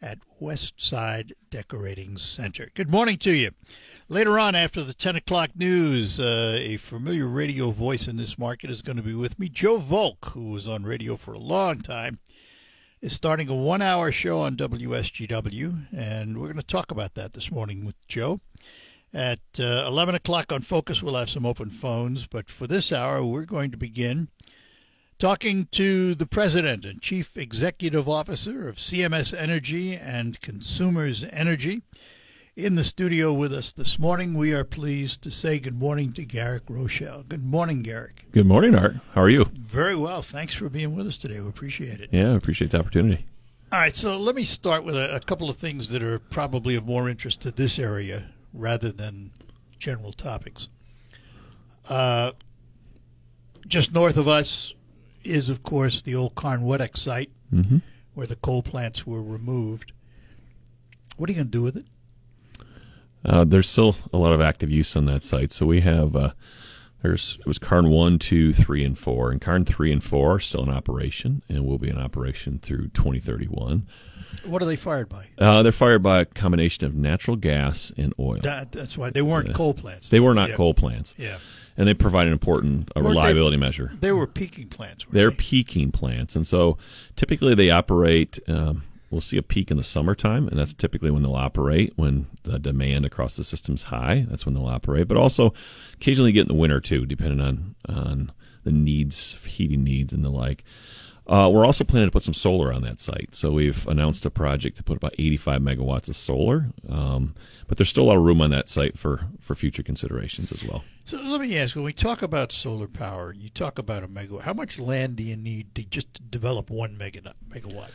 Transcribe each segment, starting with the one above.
at Westside Decorating Center. Good morning to you. Later on, after the 10 o'clock news, a familiar radio voice in this market is going to be with me. Joe Volk, who was on radio for a long time, is starting a one-hour show on WSGW, and we're going to talk about that this morning with Joe. At 11 o'clock on Focus, we'll have some open phones, but for this hour, we're going to begin talking to the President and Chief Executive Officer of CMS Energy and Consumers Energy. In the studio with us this morning, we are pleased to say good morning to Garrick Rochelle. Good morning, Garrick. Good morning, Art. How are you? Very well. Thanks for being with us today. We appreciate it. Yeah, I appreciate the opportunity. All right, so let me start with a couple of things that are probably of more interest to this area rather than general topics. Just north of us is, of course, the old Carnwedeck site where the coal plants were removed. What are you going to do with it? There's still a lot of active use on that site. So we have, it was Carn 1, 2, 3, and 4. And Carn 3 and 4 are still in operation and will be in operation through 2031. What are they fired by? They're fired by a combination of natural gas and oil. That's why they weren't coal plants. They were not coal plants. Yeah. And they provide an important reliability measure. They were peaking plants. They're peaking plants. And so typically they operate, we'll see a peak in the summertime, and that's typically when they'll operate, when the demand across the system's high. That's when they'll operate. But also occasionally get in the winter, too, depending on the needs, heating needs and the like. We're also planning to put some solar on that site. So we've announced a project to put about 85 megawatts of solar. But there's still a lot of room on that site for future considerations as well. So let me ask, when we talk about solar power, you talk about a megawatt. How much land do you need to just develop 1 megawatt?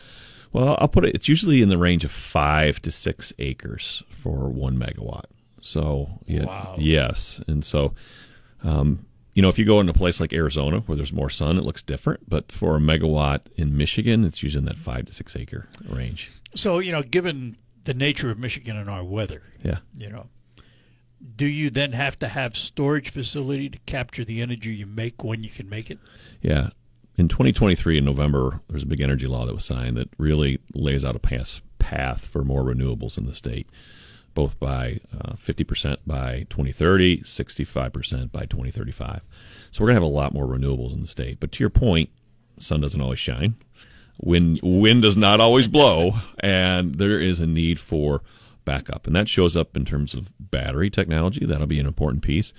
Well, I'll put it, it's usually in the range of 5 to 6 acres for 1 megawatt. So, wow. Yes. And so, if you go in a place like Arizona where there's more sun, it looks different. But for a megawatt in Michigan, it's usually in that 5 to 6 acre range. So, given the nature of Michigan and our weather, do you then have to have storage facility to capture the energy you make when you can make it? Yeah. In 2023, in November, there's a big energy law that was signed that really lays out a path for more renewables in the state, both by 50% by 2030, 65% by 2035. So we're going to have a lot more renewables in the state. But to your point, sun doesn't always shine. Wind does not always blow, and there is a need for backup. And that shows up in terms of battery technology. That'll be an important piece.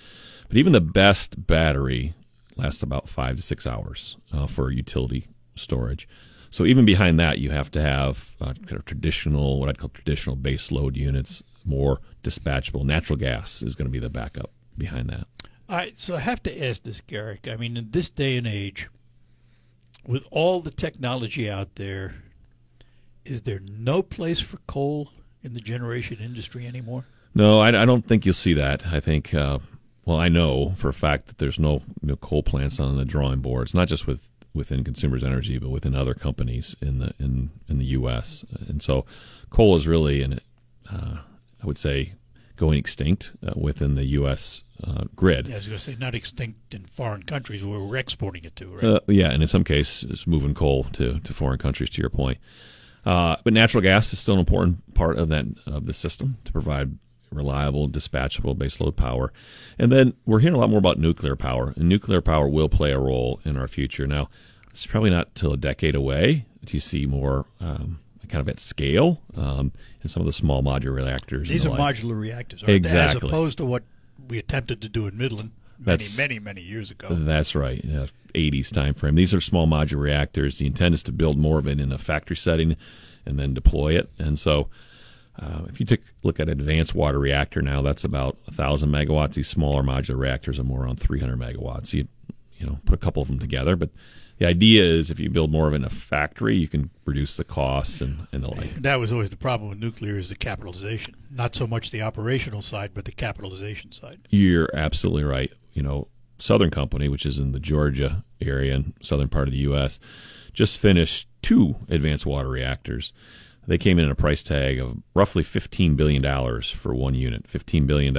But even the best battery lasts about 5 to 6 hours for utility storage. So even behind that, you have to have kind of traditional, what I'd call traditional base load units, more dispatchable. Natural gas is going to be the backup behind that. All right, so I have to ask this, Garrick. I mean, in this day and age, with all the technology out there, is there no place for coal in the generation industry anymore? No, I don't think you'll see that. I think, I know for a fact that there's no coal plants on the drawing boards, not just within Consumers Energy, but within other companies in the U.S. And so coal is really, I would say, going extinct within the U.S. Grid. Yeah, I was going to say not extinct in foreign countries where we're exporting it to, right? Yeah, and in some cases, moving coal to foreign countries, to your point. But natural gas is still an important part of the system to provide reliable, dispatchable baseload power. And then we're hearing a lot more about nuclear power, and nuclear power will play a role in our future. Now, it's probably not till a decade away that you see more kind of at scale in some of the small modular reactors. These are modular reactors, right? Exactly. As opposed to what we attempted to do in Midland many years ago. That's right, 80s time frame. These are small modular reactors. The intent is to build more of it in a factory setting and then deploy it. And so if you take a look at an advanced water reactor now, that's about 1,000 megawatts. These smaller modular reactors are more around 300 megawatts. So you put a couple of them together, but the idea is if you build more of it in a factory, you can reduce the costs and the like. That was always the problem with nuclear, is the capitalization. Not so much the operational side, but the capitalization side. You're absolutely right. Southern Company, which is in the Georgia area and southern part of the U.S., just finished 2 advanced water reactors. They came in at a price tag of roughly $15 billion for one unit. $15 billion.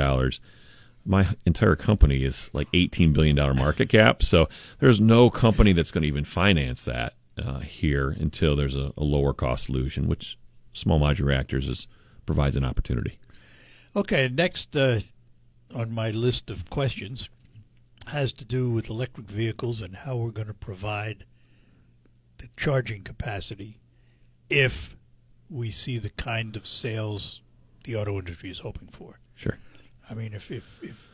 My entire company is like $18 billion market cap, so there's no company that's going to even finance that here until there's a lower cost solution, which small modular reactors provides an opportunity. Okay, next on my list of questions has to do with electric vehicles and how we're going to provide the charging capacity if we see the kind of sales the auto industry is hoping for. Sure. I mean, if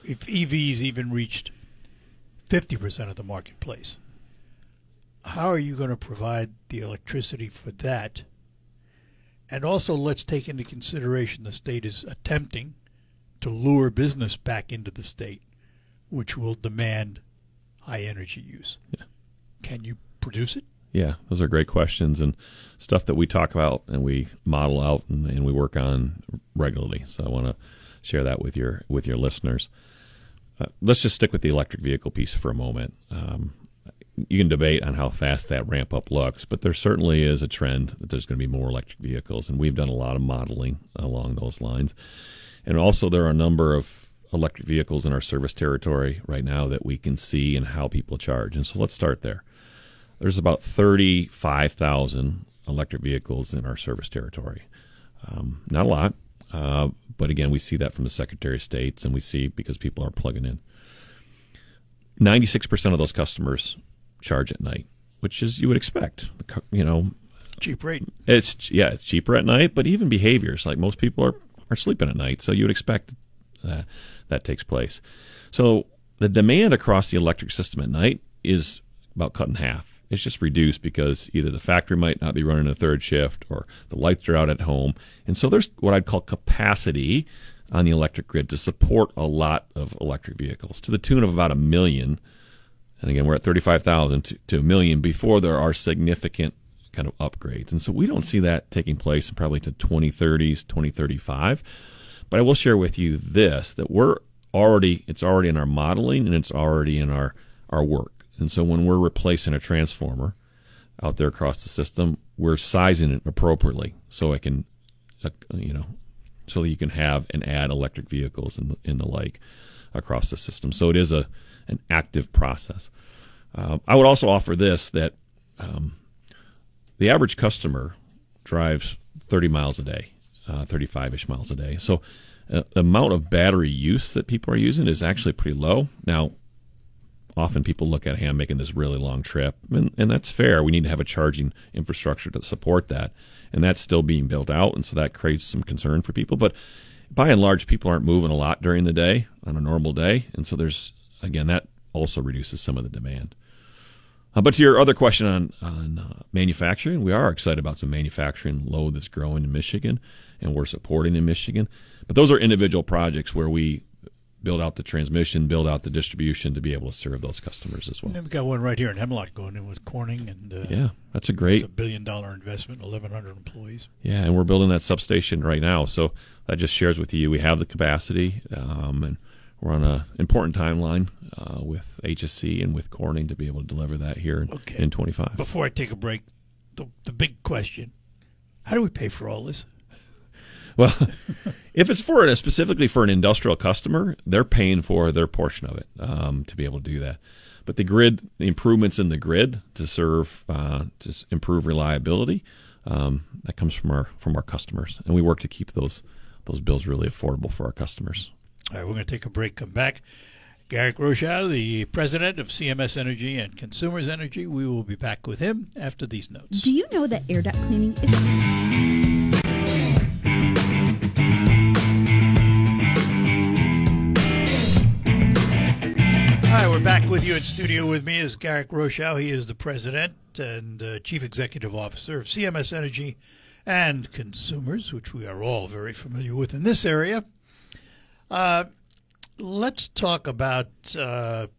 EVs even reached 50% of the marketplace, how are you going to provide the electricity for that? And also, let's take into consideration the state is attempting to lure business back into the state, which will demand high energy use. Yeah. Can you produce it? Yeah, those are great questions and stuff that we talk about and we model out and we work on regularly. So I want to share that with your listeners. Let's just stick with the electric vehicle piece for a moment. You can debate on how fast that ramp up looks, but there certainly is a trend that there's going to be more electric vehicles, and we've done a lot of modeling along those lines. And also there are a number of electric vehicles in our service territory right now that we can see and how people charge. And so let's start there. There's about 35,000 electric vehicles in our service territory. Not a lot, but again, we see that from the Secretary of State's, and we see because people are plugging in. 96% of those customers charge at night, which is you would expect. Cheap rate. It's cheaper at night, but even behaviors like most people are sleeping at night, so you would expect that takes place. So the demand across the electric system at night is about cut in half. It's just reduced because either the factory might not be running a third shift or the lights are out at home. And so there's what I'd call capacity on the electric grid to support a lot of electric vehicles to the tune of about 1 million. And again, we're at 35,000 to 1 million before there are significant kind of upgrades. And so we don't see that taking place probably to 2030s, 2035. But I will share with you this, that it's already in our modeling and it's already in our work. And so when we're replacing a transformer out there across the system, we're sizing it appropriately so it can, so that you can have and add electric vehicles and the like across the system. So it is an active process. I would also offer this, that the average customer drives 30 miles a day, 35-ish miles a day. So the amount of battery use that people are using is actually pretty low. Now, often people look at, hey, I'm making this really long trip, and that's fair. We need to have a charging infrastructure to support that, and that's still being built out, and so that creates some concern for people. But by and large, people aren't moving a lot during the day on a normal day, and so that also reduces some of the demand. But to your other question on manufacturing, we are excited about some manufacturing load that's growing in Michigan, and we're supporting in Michigan. But those are individual projects where we build out the transmission, build out the distribution to be able to serve those customers as well. And we've got one right here in Hemlock going in with Corning, and that's it's $1 billion investment, 1,100 employees. Yeah, and we're building that substation right now. So that just shares with you we have the capacity, and we're on an important timeline with HSC and with Corning to be able to deliver that here in 25. Before I take a break, the big question: how do we pay for all this? Well, if it's specifically for an industrial customer, they're paying for their portion of it to be able to do that. But the improvements in the grid to serve, to improve reliability, that comes from our customers, and we work to keep those bills really affordable for our customers. All right, we're going to take a break. Come back. Garrick Rochow, the president of CMS Energy and Consumers Energy. We will be back with him after these notes. Do you know that air duct cleaning is... Hi, we're back with you in studio. With me is Garrick Rochow. He is the president and chief executive officer of CMS Energy and Consumers, which we are all very familiar with in this area. Let's talk about the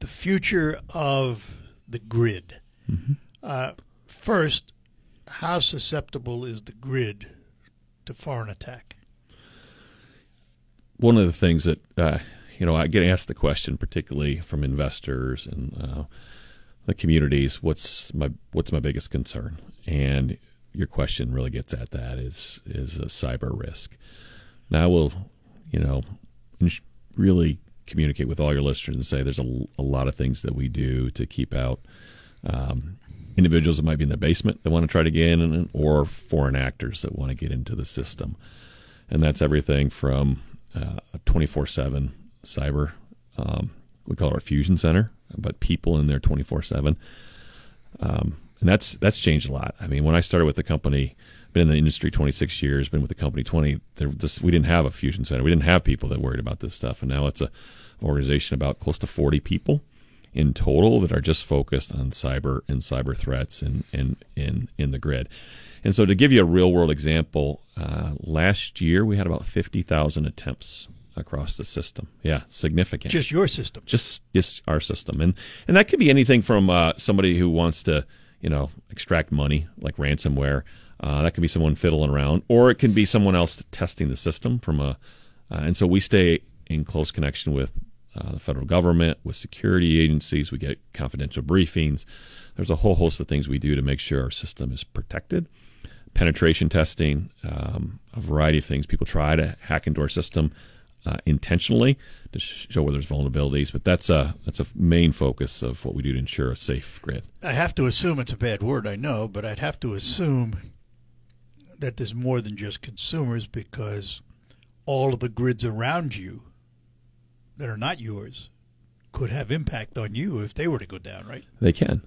future of the grid. Mm-hmm. First, how susceptible is the grid to foreign attack? One of the things that I get asked the question, particularly from investors and the communities, what's my biggest concern? And your question really gets at that is a cyber risk. Now, I will, really communicate with all your listeners and say there's a lot of things that we do to keep out individuals that might be in the basement that want to try to get in, or foreign actors that want to get into the system. And that's everything from a 24/7 cyber, we call it our fusion center, but people in there 24/7. And that's changed a lot. I mean, when I started with the company, been in the industry 26 years, been with the company 20. We didn't have a fusion center. We didn't have people that worried about this stuff. And now it's an organization about close to 40 people in total that are just focused on cyber and cyber threats in the grid. And so to give you a real world example, last year we had about 50,000 attempts across the system. Yeah, significant. Just your system. Just our system. And that could be anything from somebody who wants to, extract money, like ransomware. That could be someone fiddling around, or it can be someone else testing the system and so we stay in close connection with the federal government, with security agencies. We get confidential briefings. There's a whole host of things we do to make sure our system is protected. Penetration testing, a variety of things. People try to hack into our system intentionally to show where there's vulnerabilities, but that's a main focus of what we do to ensure a safe grid. I have to assume, it's a bad word, I know, but I'd have to assume that there's more than just consumers, because all of the grids around you that are not yours could have impact on you if they were to go down, right? They can.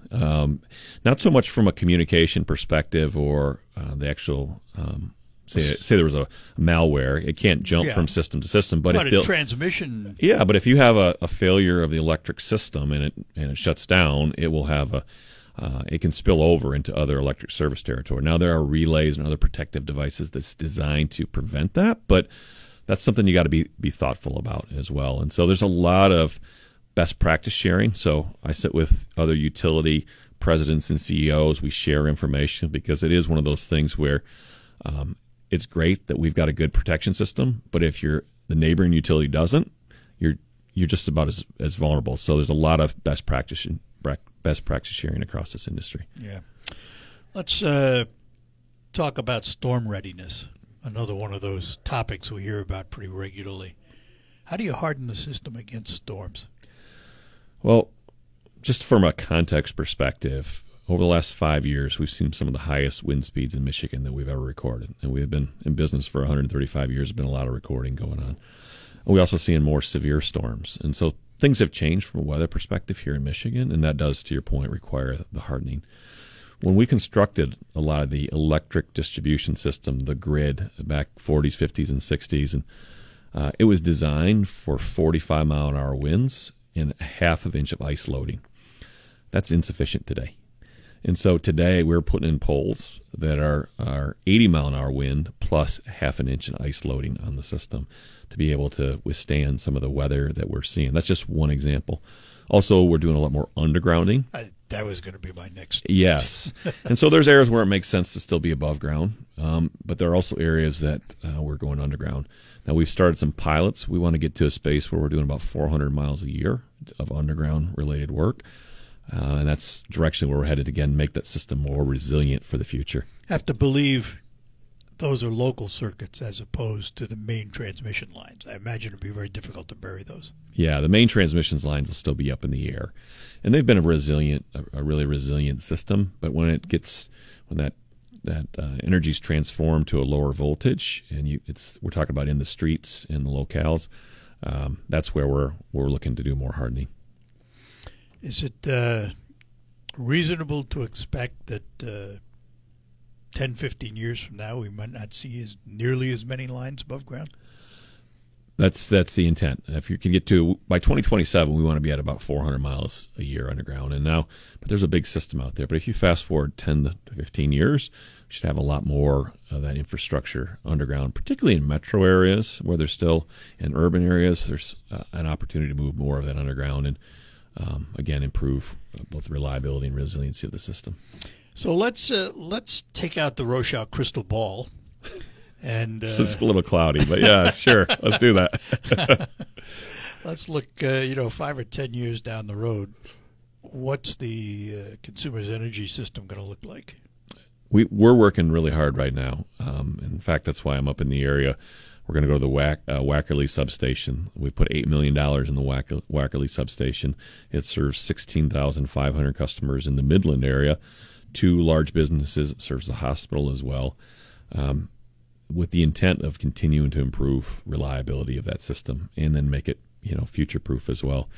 Not so much from a communication perspective or the actual, say there was a malware. It can't jump from system to system. But a transmission. Yeah, but if you have a failure of the electric system and it shuts down, it will have it can spill over into other electric service territory. Now, there are relays and other protective devices that's designed to prevent that, but that's something you got to be thoughtful about as well. And so there's a lot of best practice sharing. So I sit with other utility presidents and CEOs. We share information because it is one of those things where it's great that we've got a good protection system, but if the neighboring utility doesn't, you're just about as vulnerable. So there's a lot of best practice sharing across this industry. Yeah. Let's talk about storm readiness. Another one of those topics we hear about pretty regularly. How do you harden the system against storms? Well, just from a context perspective, over the last 5 years, we've seen some of the highest wind speeds in Michigan that we've ever recorded. And we've been in business for 135 years. There's been a lot of recording going on. And we also seen more severe storms. And so things have changed from a weather perspective here in Michigan, and that does, to your point, require the hardening. When we constructed a lot of the electric distribution system, the grid, back 40s, 50s, and 60s, and it was designed for 45-mile-an-hour winds and a half of inch of ice loading. That's insufficient today. And so today we're putting in poles that are 80-mile-an-hour wind plus half an inch in ice loading on the system to be able to withstand some of the weather that we're seeing. That's just one example. Also, we're doing a lot more undergrounding. That was going to be my next. Yes. And so there's areas where it makes sense to still be above ground, but there are also areas that we're going underground. Now, we've started some pilots. We want to get to a space where we're doing about 400 miles a year of underground-related work, and that's directionally where we're headed, again, make that system more resilient for the future. I have to believe those are local circuits as opposed to the main transmission lines. I imagine it would be very difficult to bury those. Yeah, the main transmissions lines will still be up in the air, and they've been a really resilient system. But when that energy is transformed to a lower voltage, and we're talking about in the streets, in the locales, that's where we're looking to do more hardening. Is it reasonable to expect that 10, 15 years from now, we might not see nearly as many lines above ground? That's the intent. If you can get to, by 2027, we want to be at about 400 miles a year underground. But there's a big system out there. But if you fast forward 10 to 15 years, we should have a lot more of that infrastructure underground, particularly in metro areas where there's still, in urban areas, there's an opportunity to move more of that underground and, again, improve both reliability and resiliency of the system. So let's take out the Rochow crystal ball. And it's a little cloudy, but yeah, sure. Let's do that. Let's look, 5 or 10 years down the road. What's the consumer's energy system going to look like? We're working really hard right now. In fact, that's why I'm up in the area. We're going to go to the Wackerly substation. We've put $8 million in the Wackerly substation. It serves 16,500 customers in the Midland area 2 large businesses. It serves the hospital as well, with the intent of continuing to improve reliability of that system and then make it, future-proof as well.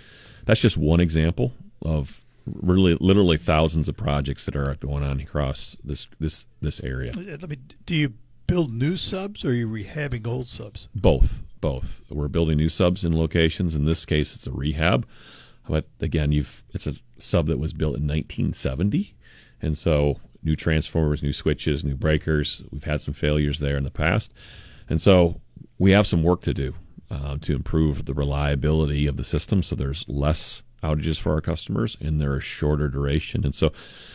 That's just one example of really literally thousands of projects that are going on across this area. Do you build new subs or are you rehabbing old subs? Both. We're building new subs in locations. In this case, it's a rehab. But again, it's a sub that was built in 1970, and so new transformers, new switches, new breakers. We've had some failures there in the past, and so we have some work to do to improve the reliability of the system. So there's less outages for our customers, and they're a shorter duration. And so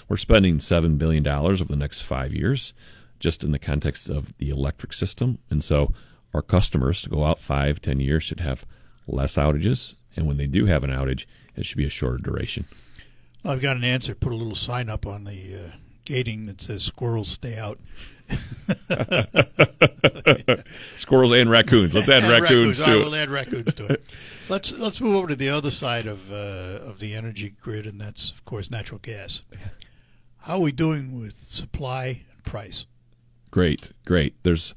we're spending $7 billion over the next 5 years, just in the context of the electric system. And so our customers, to go out 5-10 years, should have less outages. And when they do have an outage, it should be a shorter duration. Well, I've got an answer. Put a little sign up on the gating that says "Squirrels stay out." Squirrels and raccoons. Let's add raccoons to it. We'll add raccoons to it. Let's move over to the other side of the energy grid, and that's, of course, natural gas. How are we doing with supply and price? Great. There's,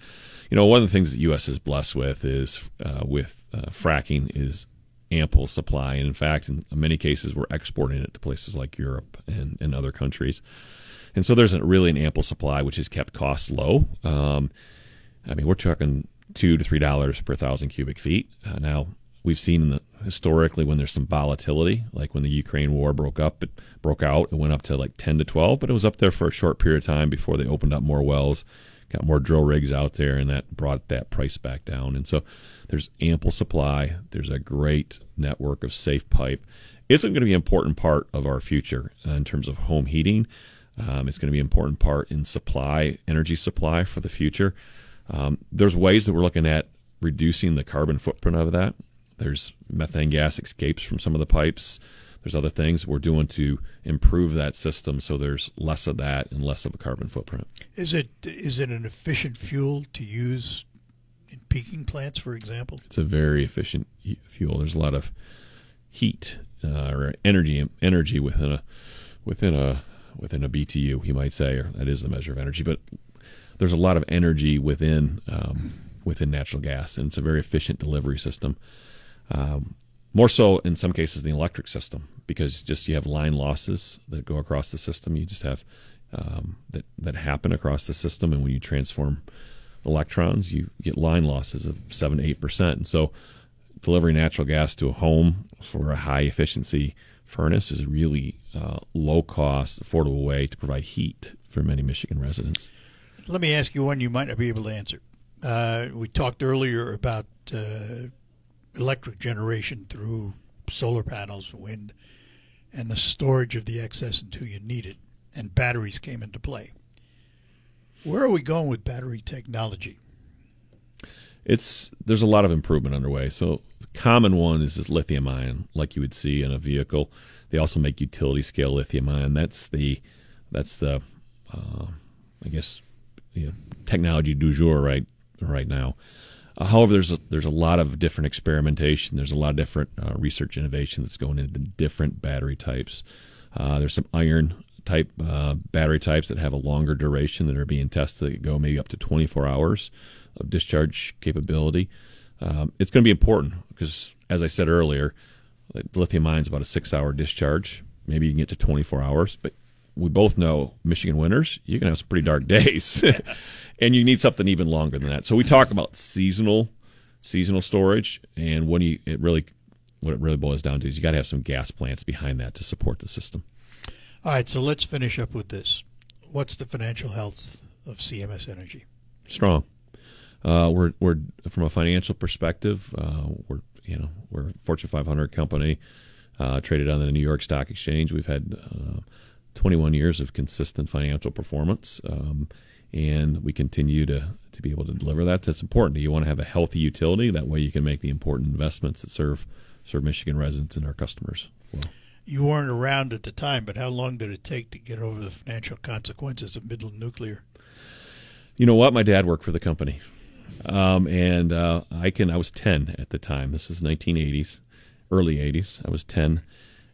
one of the things that U.S. is blessed with is fracking is ample supply, and in fact, in many cases, we're exporting it to places like Europe and other countries. And so there's really an ample supply, which has kept costs low. We're talking $2 to $3 per 1,000 cubic feet. Now, we've seen historically when there's some volatility, like when the Ukraine war broke out, it went up to like 10 to 12, but it was up there for a short period of time before they opened up more wells, got more drill rigs out there, and that brought that price back down. And so there's ample supply. There's a great network of safe pipe. It's going to be an important part of our future in terms of home heating. It's going to be an important part in energy supply for the future. There's ways that we're looking at reducing the carbon footprint of that. There's methane gas escapes from some of the pipes. There's other things we're doing to improve that system so there's less of that and less of a carbon footprint. Is it an efficient fuel to use in peaking plants, for example? It's a very efficient fuel. There's a lot of heat or energy within a BTU, you might say, or that is the measure of energy. But there's a lot of energy within natural gas, and it's a very efficient delivery system. More so in some cases the electric system, because just you have line losses that go across the system. You just have that happen across the system, and when you transform electrons, you get line losses of 7 to 8%. And so delivering natural gas to a home for a high efficiency furnace is a really low cost, affordable way to provide heat for many Michigan residents. Let me ask you one you might not be able to answer. We talked earlier about electric generation through solar panels, wind, and the storage of the excess until you need it, and batteries came into play. Where are we going with battery technology? There's a lot of improvement underway. So the common one is this lithium ion, like you would see in a vehicle. They also make utility scale lithium ion. That's the technology du jour right now. However, there's a lot of different experimentation. There's a lot of different research innovation that's going into different battery types. There's some iron type battery types that have a longer duration that are being tested that go maybe up to 24 hours of discharge capability. It's going to be important because, as I said earlier, lithium ion is about a 6-hour discharge. Maybe you can get to 24 hours, but we both know Michigan winters, you can have some pretty dark days, and you need something even longer than that. So we talk about seasonal storage, and what it really boils down to is you got to have some gas plants behind that to support the system. All right, so let's finish up with this. What's the financial health of CMS Energy? Strong. We're from a financial perspective, we're a Fortune 500 company, traded on the New York Stock Exchange. We've had 21 years of consistent financial performance, and we continue to be able to deliver that. That's important. You want to have a healthy utility. That way you can make the important investments that serve Michigan residents and our customers well. You weren't around at the time, but how long did it take to get over the financial consequences of Midland Nuclear? You know what? My dad worked for the company, and I was 10 at the time. This is 1980s, early 80s. I was 10,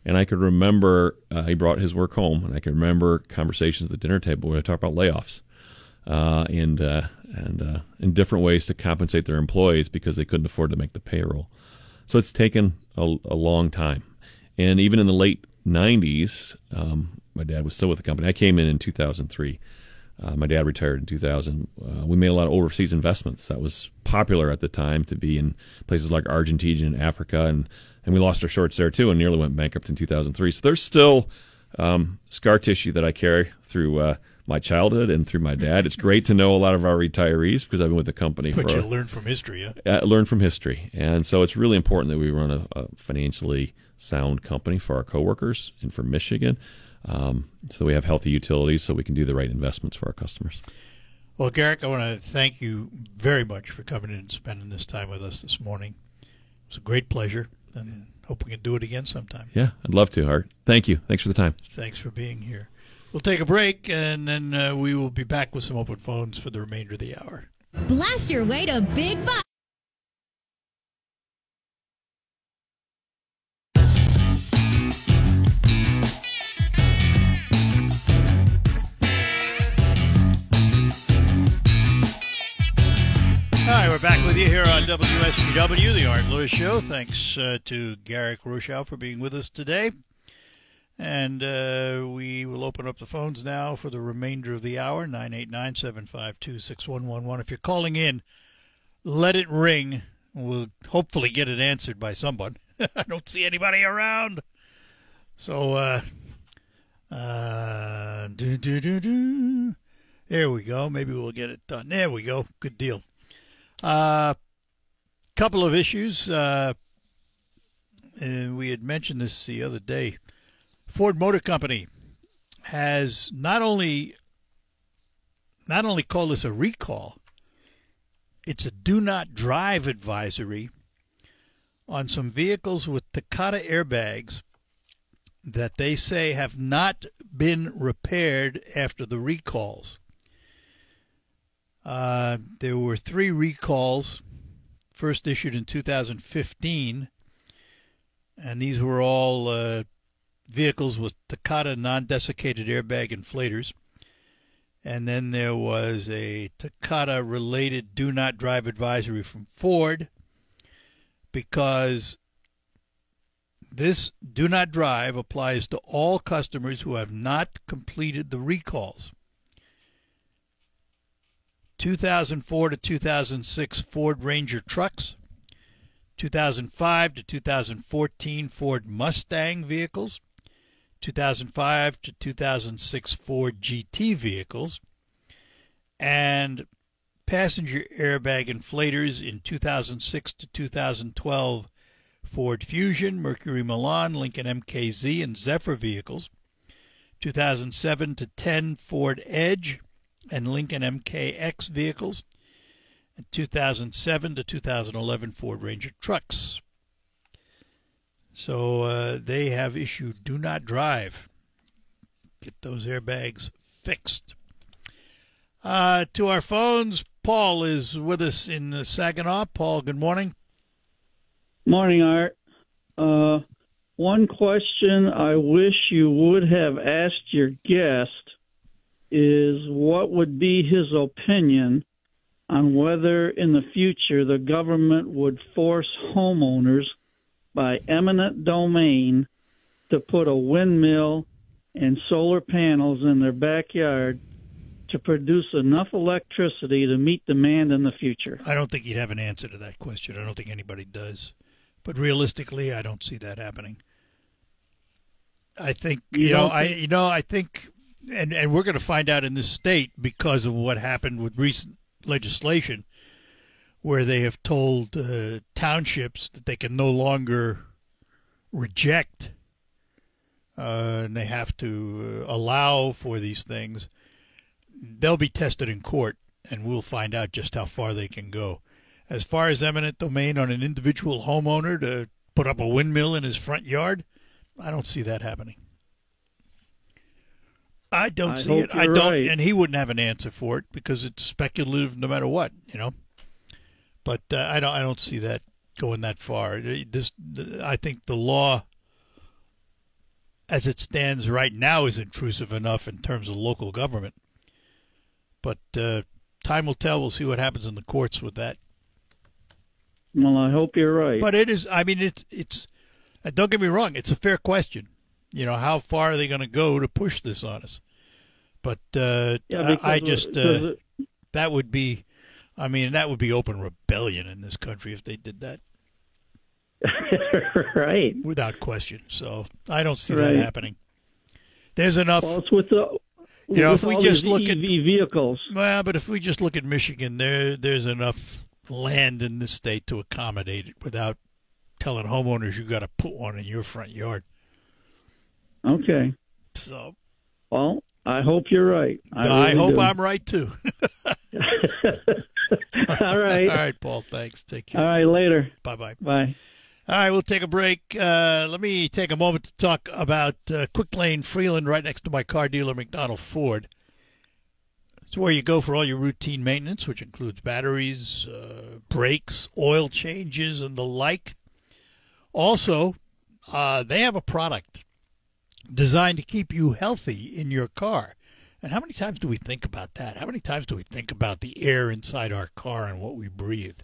And I could remember he brought his work home, and I could remember conversations at the dinner table where I talked about layoffs and in different ways to compensate their employees because they couldn't afford to make the payroll. So it's taken a long time. And even in the late 90s, my dad was still with the company. I came in 2003. My dad retired in 2000. We made a lot of overseas investments. That was popular at the time to be in places like Argentina and Africa, and we lost our shorts there too and nearly went bankrupt in 2003. So there's still scar tissue that I carry through my childhood and through my dad. It's great to know a lot of our retirees because I've been with the company But you learn from history, learn from history. And so it's really important that we run a financially sound company for our coworkers and for Michigan, so we have healthy utilities so we can do the right investments for our customers. Well, Garrick, I want to thank you very much for coming in and spending this time with us this morning. It was a great pleasure, and hope we can do it again sometime. Yeah, I'd love to, Art. Thank you. Thanks for the time. Thanks for being here. We'll take a break, and then we will be back with some open phones for the remainder of the hour. Blast your way to Big Bucks. Hi, we're back with you here on WSGW, the Art Lewis Show. Thanks to Garrick Rochow for being with us today. And we will open up the phones now for the remainder of the hour, 989-752-6111. If you're calling in, let it ring. We'll hopefully get it answered by someone. I don't see anybody around. So, there we go. Maybe we'll get it done. There we go. Good deal. Couple of issues. And we had mentioned this the other day. Ford Motor Company has not only called this a recall, it's a do not drive advisory on some vehicles with Takata airbags that they say have not been repaired after the recalls. There were 3 recalls, first issued in 2015, and these were all vehicles with Takata non-desiccated airbag inflators. And then there was a Takata-related do not drive advisory from Ford, because this do not drive applies to all customers who have not completed the recalls. 2004 to 2006 Ford Ranger trucks, 2005 to 2014 Ford Mustang vehicles, 2005 to 2006 Ford GT vehicles, and passenger airbag inflators in 2006 to 2012 Ford Fusion, Mercury Milan, Lincoln MKZ, and Zephyr vehicles, 2007 to 10 Ford Edge and Lincoln MKX vehicles, and 2007 to 2011 Ford Ranger trucks. So they have issued do not drive. Get those airbags fixed. To our phones, Paul is with us in Saginaw. Paul, good morning. Morning, Art. One question I wish you would have asked your guest is what would be his opinion on whether in the future the government would force homeowners by eminent domain to put a windmill and solar panels in their backyard to produce enough electricity to meet demand in the future. I don't think you'd have an answer to that question. I don't think anybody does. But realistically, I don't see that happening. I think, I think, and we're going to find out in this state because of what happened with recent legislation, where they have told townships that they can no longer reject and they have to allow for these things. They'll be tested in court, and we'll find out just how far they can go. As far as eminent domain on an individual homeowner to put up a windmill in his front yard, I don't see that happening. I don't see it. I don't, right. And he wouldn't have an answer for it because it's speculative no matter what, But I don't see that going that far. I think the law as it stands right now, is intrusive enough in terms of local government. But time will tell. We'll see what happens in the courts with that. Well, I hope you're right. But it is. I mean, it's. Don't get me wrong. It's a fair question. You know, how far are they going to go to push this on us? But I just that would be. I mean, that would be open rebellion in this country if they did that. Right. Without question. So I don't see that happening. There's enough. Well, it's with the. You know, if we just look EV at vehicles. Well, but if we just look at Michigan, there's enough land in this state to accommodate it without telling homeowners you got to put one in your front yard. Okay. So, well, I hope you're right. I really hope do. I'm right too. All right. All right, Paul. Thanks. Take care. All right. Later. Bye-bye. Bye. All right, we'll take a break. Let me take a moment to talk about Quick Lane Freeland, right next to my car dealer, McDonald Ford. It's where you go for all your routine maintenance, which includes batteries, brakes, oil changes, and the like. Also, they have a product designed to keep you healthy in your car. And how many times do we think about that? How many times do we think about the air inside our car and what we breathe?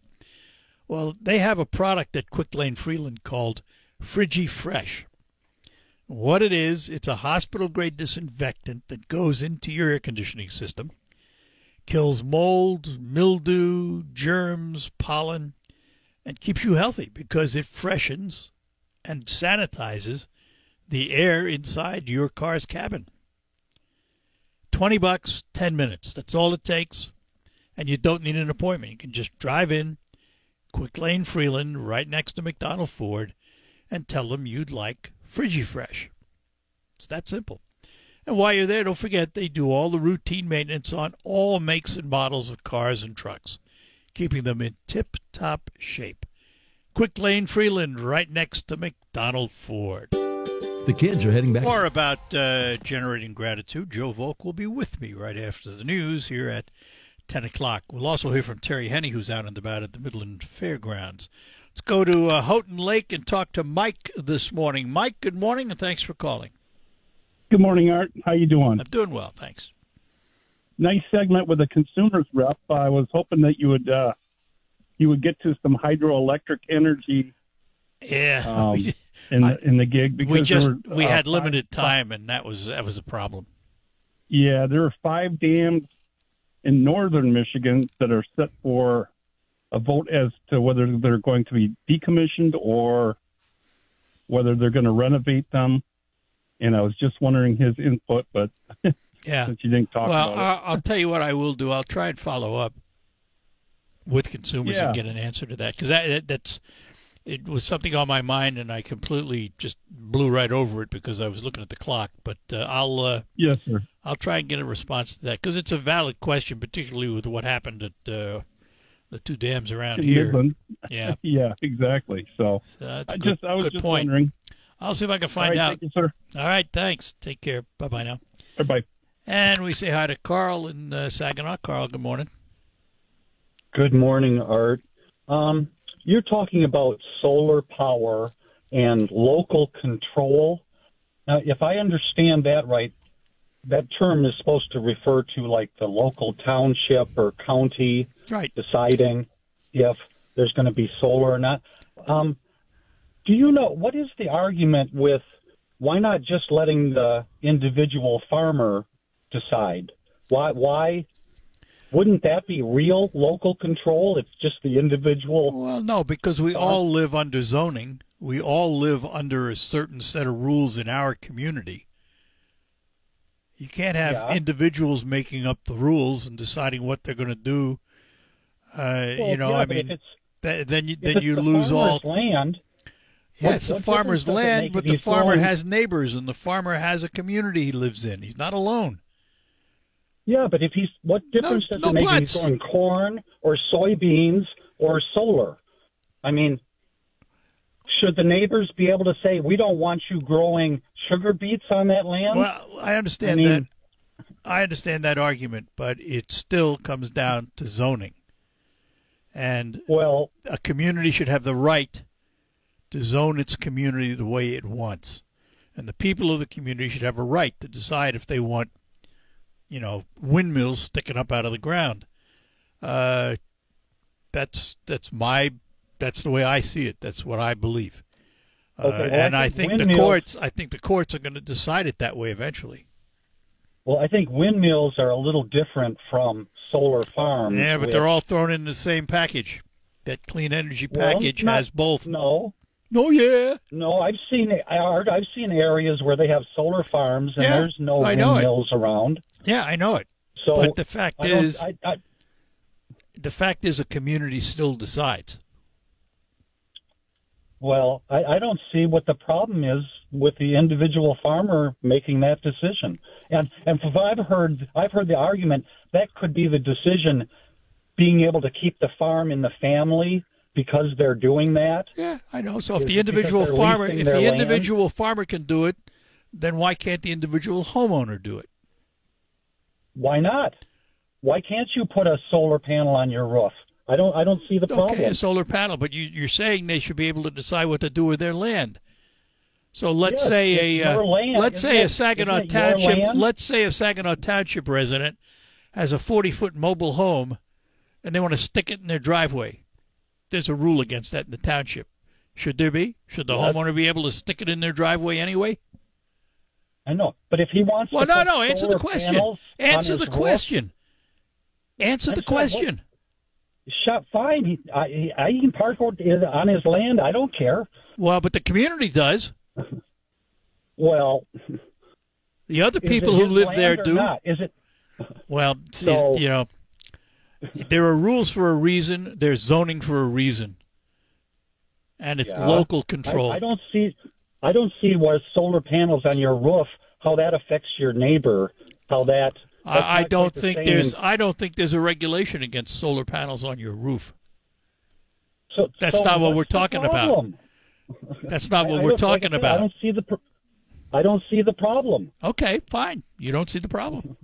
Well, they have a product at Quick Lane Freeland called FrigiFresh. What it is, it's a hospital-grade disinfectant that goes into your air conditioning system, kills mold, mildew, germs, pollen, and keeps you healthy because it freshens and sanitizes the air inside your car's cabin. $20, 10 minutes. That's all it takes. And you don't need an appointment. You can just drive in, Quick Lane Freeland, right next to McDonald Ford, and tell them you'd like FrigiFresh. It's that simple. And while you're there, don't forget they do all the routine maintenance on all makes and models of cars and trucks, keeping them in tip-top shape. Quick Lane Freeland, right next to McDonald Ford. The kids are heading back. More about generating gratitude. Joe Volk will be with me right after the news here at 10 o'clock. We'll also hear from Terry Henney, who's out and about at the Midland Fairgrounds. Let's go to Houghton Lake and talk to Mike this morning. Mike, good morning, and thanks for calling. Good morning, Art. How you doing? I'm doing well, thanks. Nice segment with a consumers rep. I was hoping that you would get to some hydroelectric energy. Yeah, in the gig because we had limited time, and that was a problem. Yeah, there are 5 dams in northern Michigan that are set for a vote as to whether they're going to be decommissioned or whether they're going to renovate them. And I was just wondering his input, but yeah, since you didn't talk about it. I'll tell you what I will do. I'll try and follow up with consumers and get an answer to that, because it was something on my mind, and I completely just blew right over it because I was looking at the clock. But yes, sir. I'll try and get a response to that, because it's a valid question, particularly with what happened at the 2 dams around in here. Midland. Yeah, yeah, exactly. So that's I was just point. wondering. I'll see if I can find out. Thank you, sir. All right, thanks. Take care. Bye-bye now. Bye-bye. And we say hi to Carl in Saginaw. Carl, good morning. Good morning, Art. You're talking about solar power and local control. Now, if I understand that right, that term is supposed to refer to like the local township or county deciding if there's going to be solar or not. Do you know, what is the argument with why not just letting the individual farmer decide? Why wouldn't that be real local control? It's just the individual. Well, no, because we all live under zoning. We all live under a certain set of rules in our community. You can't have individuals making up the rules and deciding what they're going to do. Then you lose all land. Yeah, it's the farmer's land, but the farmer has neighbors, and the farmer has a community he lives in. He's not alone. Yeah, but what difference does it make if he's growing corn or soybeans or solar? I mean, should the neighbors be able to say, we don't want you growing sugar beets on that land? Well, I understand that. I understand that argument, but it still comes down to zoning. And a community should have the right to zone its community the way it wants. And the people of the community should have a right to decide if they want, windmills sticking up out of the ground. That's the way I see it. That's what I believe. And I think the courts are going to decide it that way eventually. Well, I think windmills are a little different from solar farms. Yeah, but they're all thrown in the same package. That clean energy package has both. No. No, yeah. No, I've seen areas where they have solar farms and there's no windmills around. Yeah, I know it. So but the fact is, a community still decides. Well, I don't see what the problem is with the individual farmer making that decision. And if I've heard the argument that could be the decision, being able to keep the farm in the family because they're doing that. Yeah, I know. So if the individual farmer can do it, then why can't the individual homeowner do it? Why not? Why can't you put a solar panel on your roof? I don't see the problem. Okay, a solar panel, but you're saying they should be able to decide what to do with their land. So let's say a Saginaw Township resident has a 40-foot mobile home, and they want to stick it in their driveway. There's a rule against that in the township. Should there be? Should the homeowner be able to stick it in their driveway anyway? I know, but if he wants to answer the question. Answer the question. Answer the question. Fine. He can park on his land. I don't care. Well, but the community does. Well, the other people who live there do. Not? Is it? Well, there are rules for a reason. There's zoning for a reason, and it's local control. I don't see what solar panels on your roof, how that affects your neighbor. I don't think there's a regulation against solar panels on your roof. So that's not what we're talking about. That's not what we're talking about. I don't see the problem. Okay, fine. You don't see the problem.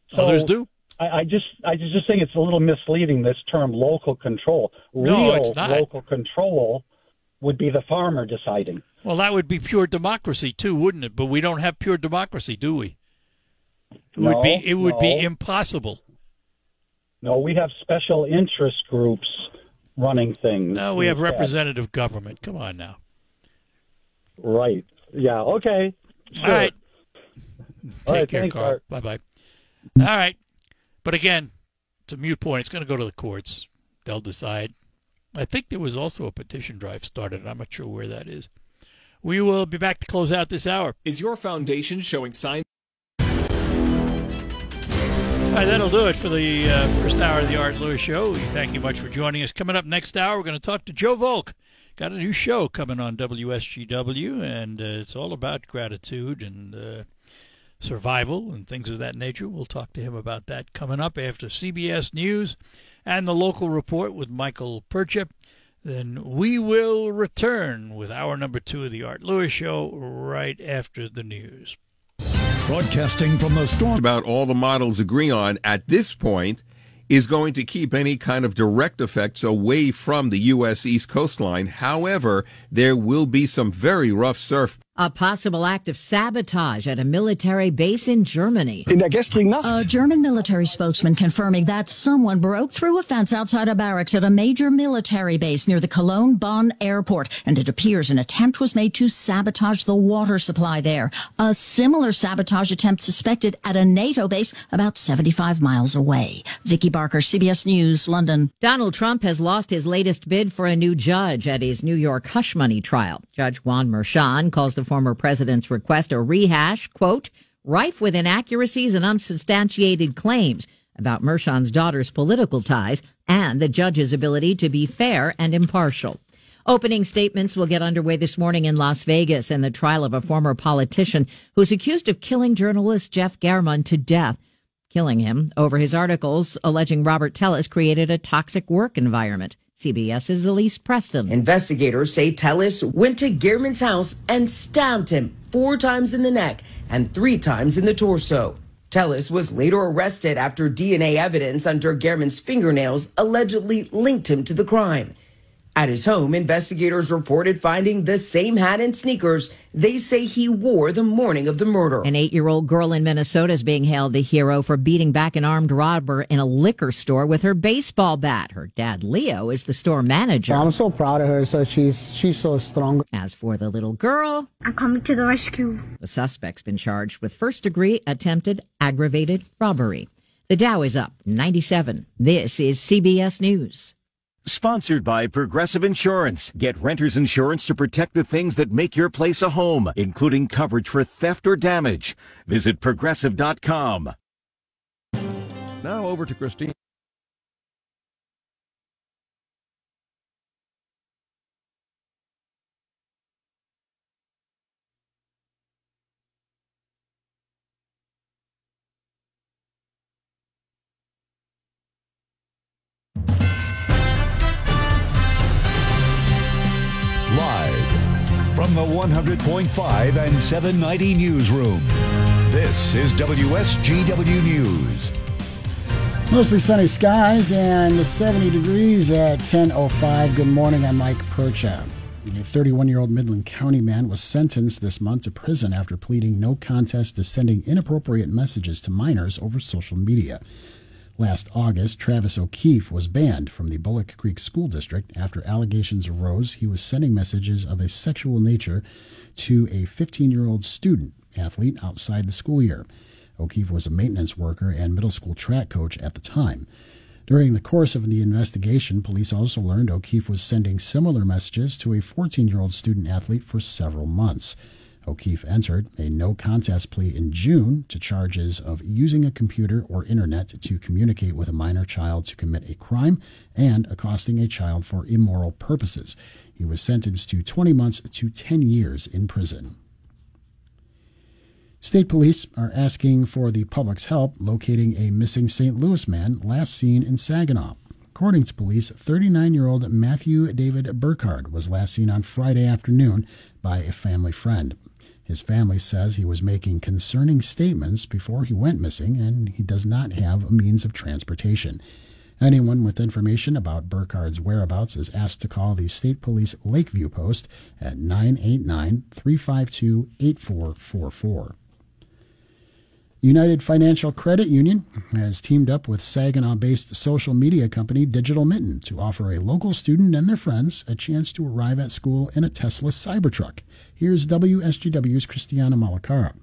So others do. I just think it's a little misleading, this term local control. No, it's not. Local control would be the farmer deciding. Well, that would be pure democracy too, wouldn't it? But we don't have pure democracy, do we? It would be impossible. No, we have special interest groups running things. No, we have representative government. Come on now. Right. Yeah, okay. Sure. All right. Take care, thanks, Carl. Art. Bye-bye. All right. But again, it's a moot point. It's going to go to the courts. They'll decide. I think there was also a petition drive started. I'm not sure where that is. We will be back to close out this hour. Is your foundation showing signs? All right, that'll do it for the first hour of the Art Lewis Show. We thank you much for joining us. Coming up next hour, we're going to talk to Joe Volk. Got a new show coming on WSGW, and it's all about gratitude and survival and things of that nature. We'll talk to him about that coming up after CBS News and the local report with Michael Perchip. Then we will return with hour number 2 of the Art Lewis Show right after the news. Broadcasting from the storm. About all the models agree on at this point is going to keep any kind of direct effects away from the U.S. East Coastline. However, there will be some very rough surf. A possible act of sabotage at a military base in Germany. A German military spokesman confirming that someone broke through a fence outside a barracks at a major military base near the Cologne-Bonn airport, and it appears an attempt was made to sabotage the water supply there. A similar sabotage attempt suspected at a NATO base about 75 miles away. Vicky Barker, CBS News, London. Donald Trump has lost his latest bid for a new judge at his New York hush money trial. Judge Juan Merchan calls the former president's request a rehash, quote, rife with inaccuracies and unsubstantiated claims about Merchan's daughter's political ties and the judge's ability to be fair and impartial. Opening statements will get underway this morning in Las Vegas in the trial of a former politician who's accused of killing journalist Jeff German to death, killing him over his articles alleging Robert Tellis created a toxic work environment. CBS's Elise Preston. Investigators say Tellis went to German's house and stabbed him 4 times in the neck and 3 times in the torso. Tellis was later arrested after DNA evidence under German's fingernails allegedly linked him to the crime. At his home, investigators reported finding the same hat and sneakers they say he wore the morning of the murder. An 8-year-old girl in Minnesota is being hailed the hero for beating back an armed robber in a liquor store with her baseball bat. Her dad, Leo, is the store manager. I'm so proud of her. So she's so strong. As for the little girl, I'm coming to the rescue. The suspect's been charged with first-degree attempted aggravated robbery. The Dow is up 97. This is CBS News. Sponsored by Progressive Insurance. Get renter's insurance to protect the things that make your place a home, including coverage for theft or damage. Visit Progressive.com. Now over to Christine. Live from the 100.5 and 790 newsroom, this is WSGW News. Mostly sunny skies and 70 degrees at 10:05. Good morning, I'm Mike Percha. A 31-year-old Midland County man was sentenced this month to prison after pleading no contest to sending inappropriate messages to minors over social media. Last August, Travis O'Keefe was banned from the Bullock Creek School District after allegations arose he was sending messages of a sexual nature to a 15-year-old student athlete outside the school year. O'Keefe was a maintenance worker and middle school track coach at the time. During the course of the investigation, police also learned O'Keefe was sending similar messages to a 14-year-old student athlete for several months. O'Keefe entered a no-contest plea in June to charges of using a computer or internet to communicate with a minor child to commit a crime and accosting a child for immoral purposes. He was sentenced to 20 months to 10 years in prison. State police are asking for the public's help locating a missing St. Louis man last seen in Saginaw. According to police, 39-year-old Matthew David Burkhardt was last seen on Friday afternoon by a family friend. His family says he was making concerning statements before he went missing, and he does not have a means of transportation. Anyone with information about Burkhardt's whereabouts is asked to call the State Police Lakeview Post at 989-352-8444. United Financial Credit Union has teamed up with Saginaw-based social media company Digital Mitten to offer a local student and their friends a chance to arrive at school in a Tesla Cybertruck. Here's WSGW's Christiana Malacara.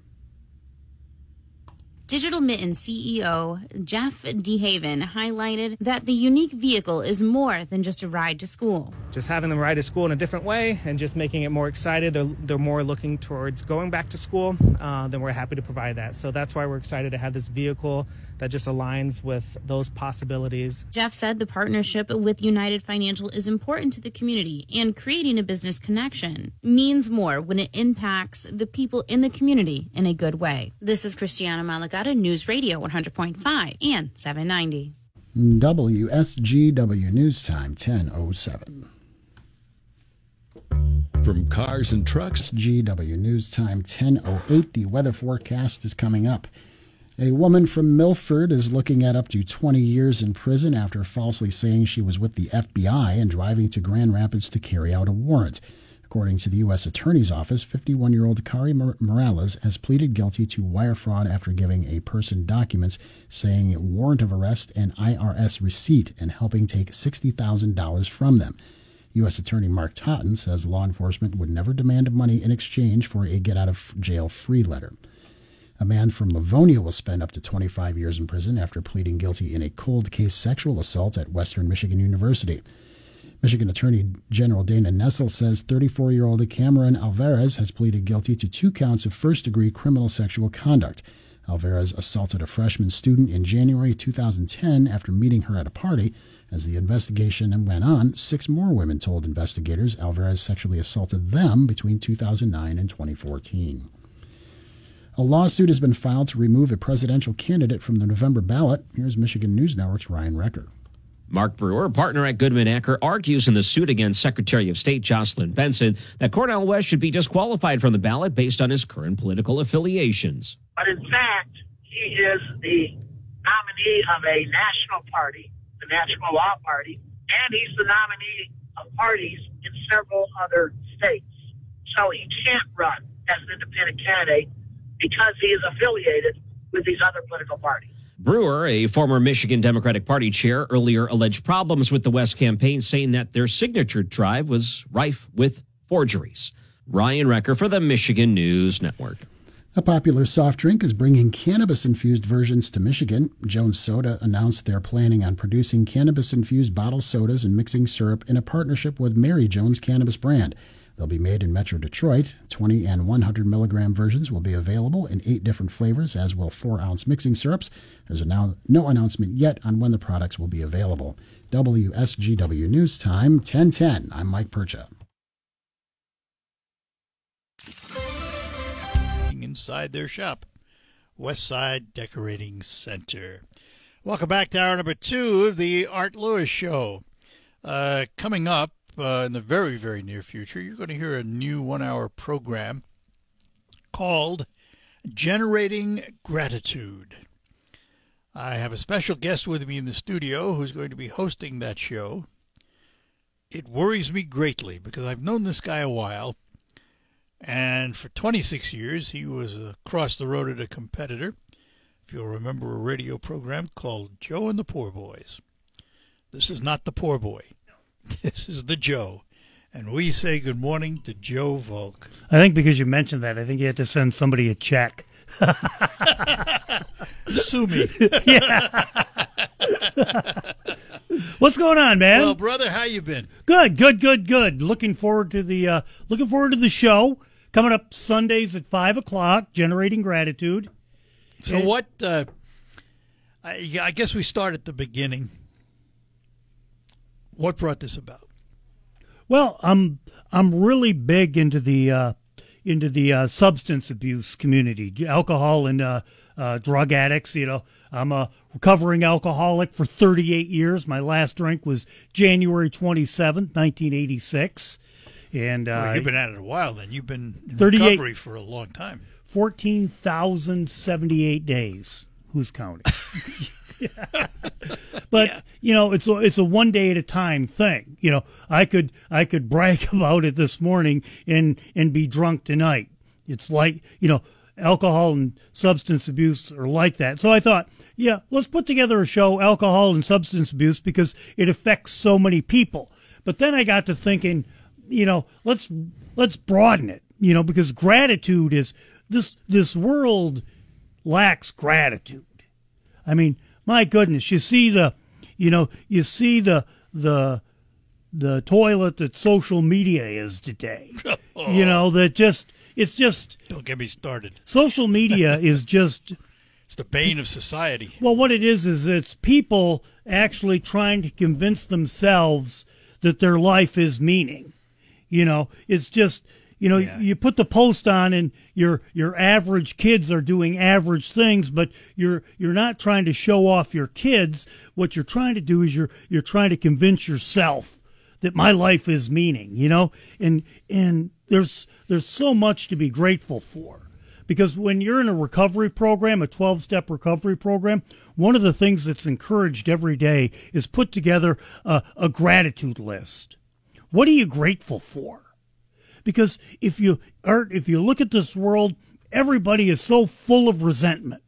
Digital Mitten CEO Jeff DeHaven highlighted that the unique vehicle is more than just a ride to school. Just having them ride to school in a different way and just making it more excited. They're more looking towards going back to school. Then we're happy to provide that. So that's why we're excited to have this vehicle that just aligns with those possibilities. Jeff said the partnership with United Financial is important to the community, and creating a business connection means more when it impacts the people in the community in a good way. This is Christiana Malagata, News Radio 100.5 and 790. WSGW News Time, 10:07. From cars and trucks. GW News Time, 10:08. The weather forecast is coming up. A woman from Milford is looking at up to 20 years in prison after falsely saying she was with the FBI and driving to Grand Rapids to carry out a warrant. According to the U.S. Attorney's Office, 51-year-old Kari Morales has pleaded guilty to wire fraud after giving a person documents saying warrant of arrest and IRS receipt and helping take $60,000 from them. U.S. Attorney Mark Totten says law enforcement would never demand money in exchange for a get-out-of-jail-free letter. A man from Livonia will spend up to 25 years in prison after pleading guilty in a cold case sexual assault at Western Michigan University. Michigan Attorney General Dana Nessel says 34-year-old Cameron Alvarez has pleaded guilty to 2 counts of first-degree criminal sexual conduct. Alvarez assaulted a freshman student in January 2010 after meeting her at a party. As the investigation went on, 6 more women told investigators Alvarez sexually assaulted them between 2009 and 2014. A lawsuit has been filed to remove a presidential candidate from the November ballot. Here's Michigan News Network's Ryan Recker. Mark Brewer, partner at Goodman Acker, argues in the suit against Secretary of State Jocelyn Benson that Cornel West should be disqualified from the ballot based on his current political affiliations. But in fact, he is the nominee of a national party, the National Law Party, and he's the nominee of parties in several other states. So he can't run as an independent candidate because he is affiliated with these other political parties. Brewer, a former Michigan Democratic Party chair, earlier alleged problems with the West campaign, saying that their signature drive was rife with forgeries. Ryan Recker for the Michigan News Network. A popular soft drink is bringing cannabis-infused versions to Michigan. Jones Soda announced they're planning on producing cannabis-infused bottled sodas and mixing syrup in a partnership with Mary Jones Cannabis brand. They'll be made in Metro Detroit. 20 and 100 milligram versions will be available in 8 different flavors, as will 4-ounce mixing syrups. There's no announcement yet on when the products will be available. WSGW News Time, 10:10. I'm Mike Percha. Inside their shop, Westside Decorating Center. Welcome back to hour number 2 of the Art Lewis Show. Coming up in the very, very near future, you're going to hear a new 1-hour program called Generating Gratitude. I have a special guest with me in the studio who's going to be hosting that show. It worries me greatly because I've known this guy a while. And for 26 years, he was across the road at a competitor. If you'll remember a radio program called Joe and the Poor Boys. This is not the poor boy. This is the Joe. And we say good morning to Joe Volk. I think because you mentioned that, I think you had to send somebody a check. Sue me. Yeah. What's going on, man? Well, brother, how you been? Good. Looking forward to the show coming up Sundays at 5:00. Generating Gratitude. So what? I guess we start at the beginning. What brought this about? Well, I'm really big into the substance abuse community, alcohol and drug addicts. You know, I'm a recovering alcoholic for 38 years. My last drink was January 27th, 1986. And you've been at it a while then. You've been in recovery for a long time. 14,078 days. Who's counting? But you know, it's a one day at a time thing. You know, I could brag about it this morning and be drunk tonight. It's like, you know, alcohol and substance abuse are like that. So I thought, yeah, let's put together a show, alcohol and substance abuse, because it affects so many people. But then I got to thinking, you know, let's broaden it, you know, because gratitude is this world lacks gratitude. I mean, my goodness, you see the toilet that social media is today. You know, it's just don't get me started. Social media is just it's the bane of society. Well, what it is it's people actually trying to convince themselves that their life is meaning. You know, it's just, you know, you put the post on and your average kids are doing average things, but you're not trying to show off your kids. What you're trying to do is you're trying to convince yourself that my life is meaning, you know, and there's so much to be grateful for. Because when you're in a recovery program, a 12-step recovery program, one of the things that's encouraged every day is put together a gratitude list. What are you grateful for? Because if you look at this world, everybody is so full of resentment.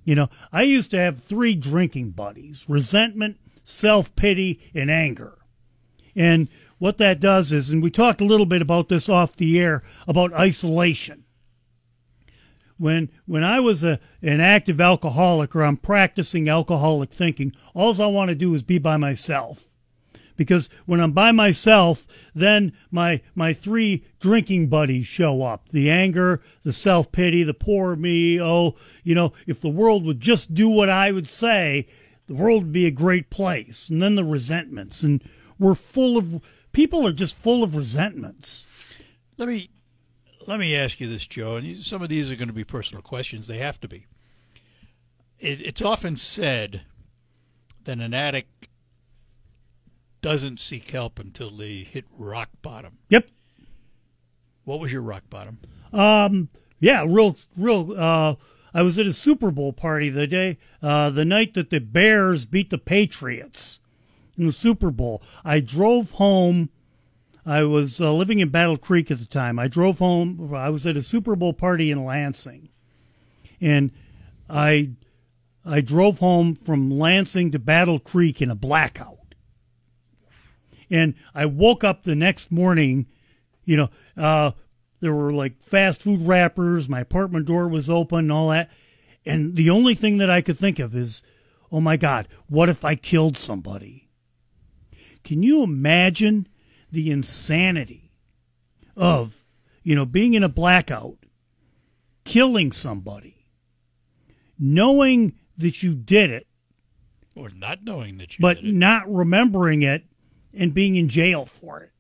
You know, I used to have 3 drinking buddies: resentment, self-pity, and anger. And what that does is, and we talked a little bit about this off the air, about isolation. When I was an active alcoholic, or I'm practicing alcoholic thinking, all I want to do is be by myself. Because when I'm by myself, then my 3 drinking buddies show up. The anger, the self-pity, the poor me. Oh, you know, if the world would just do what I would say, the world would be a great place. And then the resentments. And people are just full of resentments. Let me ask you this, Joe, and some of these are going to be personal questions. They have to be. It's often said that an addict doesn't seek help until they hit rock bottom. Yep. What was your rock bottom? Yeah, real. I was at a Super Bowl party the night that the Bears beat the Patriots, in the Super Bowl. I drove home. I was living in Battle Creek at the time. I drove home. I was at a Super Bowl party in Lansing, and I drove home from Lansing to Battle Creek in a blackout. And I woke up the next morning, there were like fast food wrappers. My apartment door was open and all that. And the only thing that I could think of is, oh my God, what if I killed somebody? Can you imagine the insanity of, being in a blackout, killing somebody, knowing that you did it, or not knowing that you but did it, not remembering it and being in jail for it?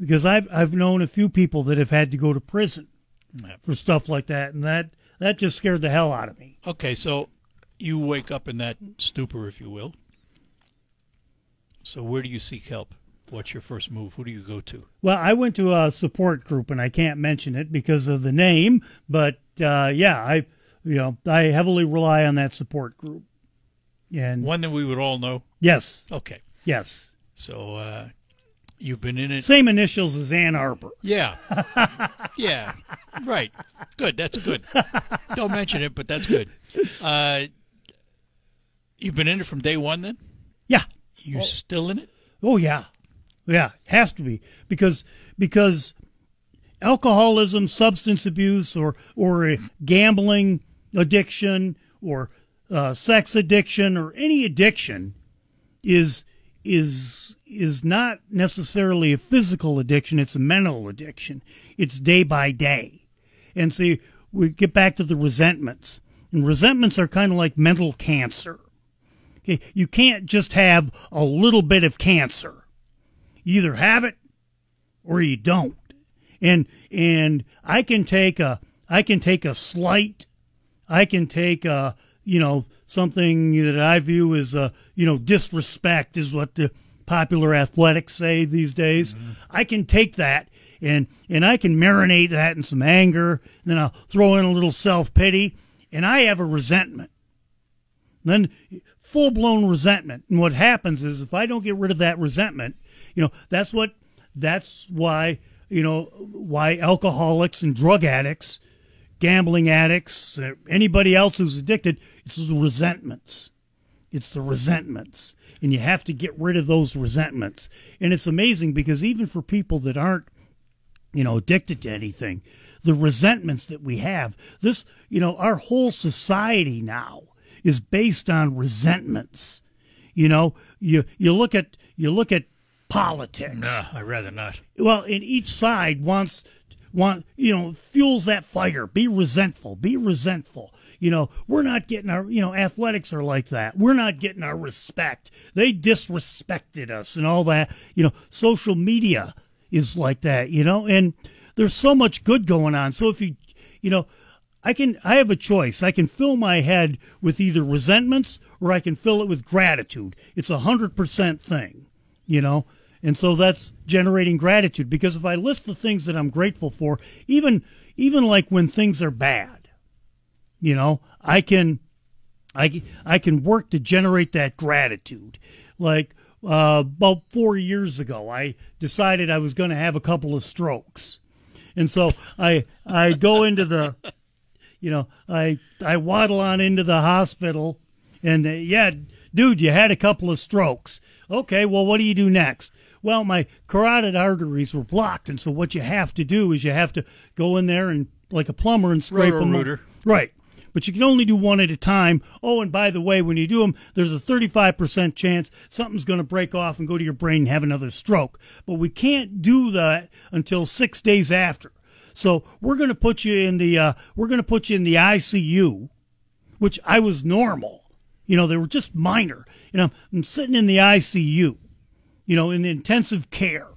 Because I've known a few people that have had to go to prison for stuff like that, and that just scared the hell out of me. Okay, so you wake up in that stupor, if you will. So where do you seek help? What's your first move? Who do you go to? Well, I went to a support group, and I can't mention it because of the name, but I heavily rely on that support group. And one that we would all know? Yes. Okay. Yes. So you've been in it. Same initials as Ann Arbor. Yeah. Yeah. Right. Good. That's good. Don't mention it, but that's good. You've been in it from day one then? Yeah. You still in it? Oh, yeah. Yeah, has to be. Because alcoholism, substance abuse, or a gambling addiction, or sex addiction, or any addiction is not necessarily a physical addiction. It's a mental addiction. It's day by day. And see, we get back to the resentments. And resentments are kind of like mental cancer. Okay, you can't just have a little bit of cancer. You either have it or you don't. And I can take a slight, I can take a, something that I view as disrespect is what the popular athletics say these days. Mm-hmm. I can take that and I can marinate that in some anger, and then I'll throw in a little self-pity, and I have a resentment. Then full-blown resentment. And what happens is if I don't get rid of that resentment, that's why alcoholics and drug addicts, gambling addicts, anybody else who's addicted, it's the resentments. It's the resentments. And you have to get rid of those resentments. And it's amazing because even for people that aren't, addicted to anything, the resentments that we have, our whole society now is based on resentments. You look at politics. No, I'd rather not. Well, and each side wants fuels that fire. Be resentful. Be resentful. We're not getting our, athletics are like that. We're not getting our respect. They disrespected us and all that. Social media is like that, and there's so much good going on. So if I have a choice. I can fill my head with either resentments or I can fill it with gratitude. It's 100% thing, And so that's generating gratitude, because if I list the things that I'm grateful for, even like when things are bad, I can work to generate that gratitude. Like about 4 years ago, I decided I was going to have a couple of strokes, and so I go into the, I waddle on into the hospital, and dude, you had a couple of strokes. Okay, well, what do you do next? Well, my carotid arteries were blocked, and so what you have to do is you have to go in there and, like a plumber, and scrape them. Roto-rooter. Right. But you can only do one at a time. Oh, and by the way, when you do them, there's a 35% chance something's going to break off and go to your brain and have another stroke. But we can't do that until 6 days after. So we're going to put you in the ICU, which I was normal. They were just minor. I'm sitting in the ICU, in the intensive care,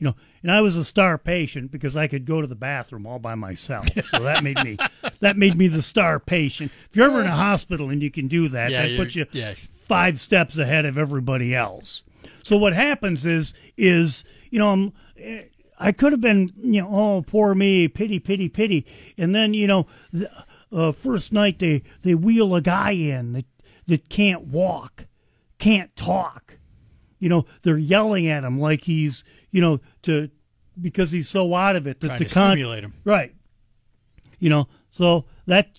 and I was a star patient because I could go to the bathroom all by myself. So that made me the star patient. If you're ever in a hospital and you can do that, that puts you 5 steps ahead of everybody else. So what happens is I could have been, oh, poor me, pity, pity, pity. And then, first night they wheel a guy in that can't walk, can't talk. They're yelling at him like he's, because he's so out of it. Trying to stimulate him. Right. So that,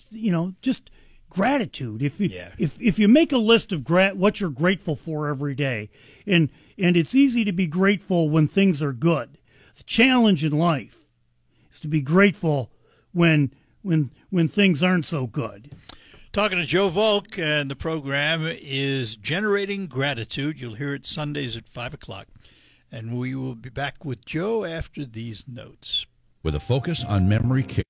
just gratitude. If you make a list of what you're grateful for every day, and it's easy to be grateful when things are good. The challenge in life is to be grateful when things aren't so good. Talking to Joe Volk, and the program is Generating Gratitude. You'll hear it Sundays at 5 o'clock. And we will be back with Joe after these notes. With a focus on memory care.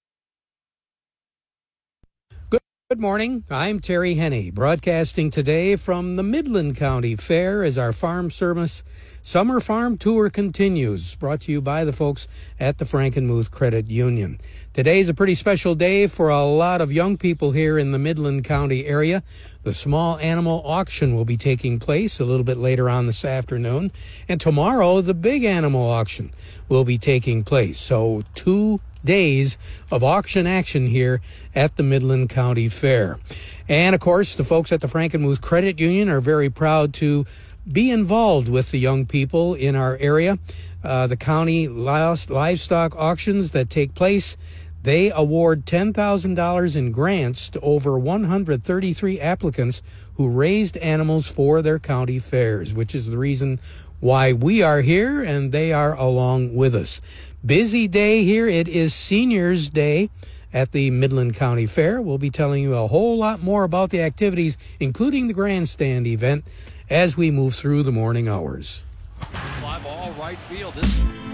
Good morning. I'm Terry Henney, broadcasting today from the Midland County Fair as our Farm Service Summer Farm Tour continues, brought to you by the folks at the Frankenmuth Credit Union. Today's a pretty special day for a lot of young people here in the Midland County area. The small animal auction will be taking place a little bit later on this afternoon, and tomorrow the big animal auction will be taking place. So 2 days of auction action here at the Midland County Fair. And of course, the folks at the Frankenmuth Credit Union are very proud to be involved with the young people in our area. The county livestock auctions that take place, they award $10,000 in grants to over 133 applicants who raised animals for their county fairs, which is the reason why we are here and they are along with us. Busy day here. It is Seniors Day at the Midland County Fair. We'll be telling you a whole lot more about the activities, including the grandstand event, as we move through the morning hours. Fly ball, right field. All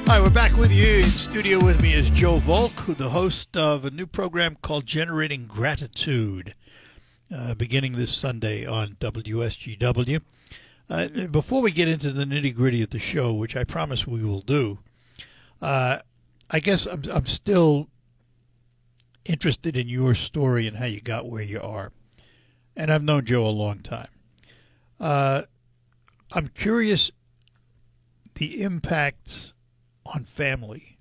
right, we're back with you. In studio with me is Joe Volk, the host of a new program called Generating Gratitude, beginning this Sunday on WSGW. Before we get into the nitty-gritty of the show, which I promise we will do, I guess I'm still interested in your story and how you got where you are. And I've known Joe a long time. I'm curious the impact on family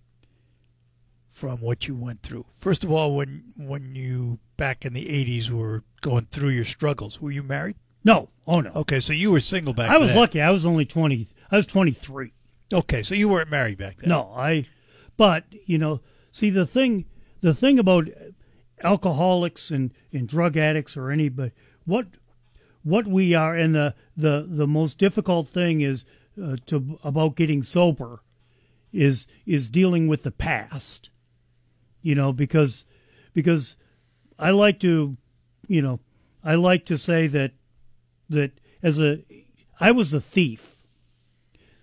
from what you went through. First of all, when you, back in the 80s, were going through your struggles, were you married? No. Oh, no. Okay, so you were single back then. I was lucky. I was only 20. I was 23. Okay, so you weren't married back then. No, but, see, the thing about alcoholics and drug addicts or anybody, what we are, and the most difficult thing is about getting sober is dealing with the past, because I like to say that I was a thief.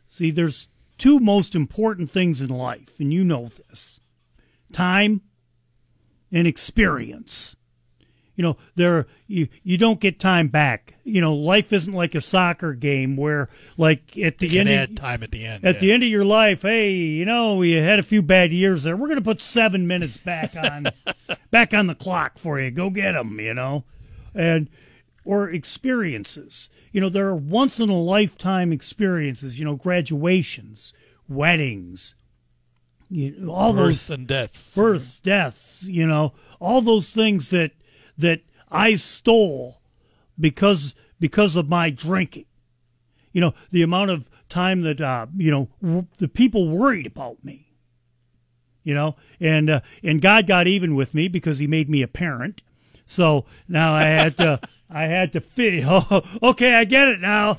See, there's two most important things in life, and you know this: time and experience. You don't get time back. Life isn't like a soccer game where, like, at the end, add time at the end. At the end of your life, hey, we had a few bad years there. We're going to put 7 minutes back on the clock for you. Go get them, or experiences. There are once in a lifetime experiences. Graduations, weddings, all births those and deaths. Births, deaths. All those things that I stole because of my drinking. The amount of time that the people worried about me. And God got even with me because He made me a parent. So now I had to fit. Oh, okay, I get it now.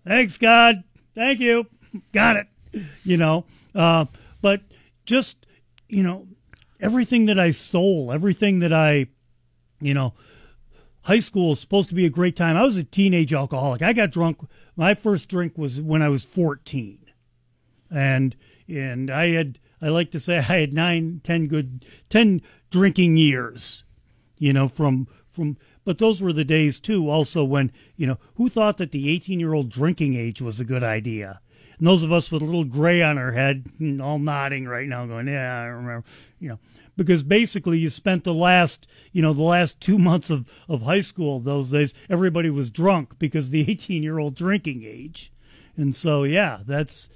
Thanks, God. Thank you. Got it. But just everything that I stole, everything that I. High school is supposed to be a great time. I was a teenage alcoholic. I got drunk. My first drink was when I was 14. And I like to say I had 10 drinking years, but those were the days too also when, who thought that the 18-year-old drinking age was a good idea? And those of us with a little gray on our head, all nodding right now going, yeah, I remember, because basically you spent the last 2 months of high school those days, everybody was drunk because the 18-year-old drinking age. And so, yeah, that's,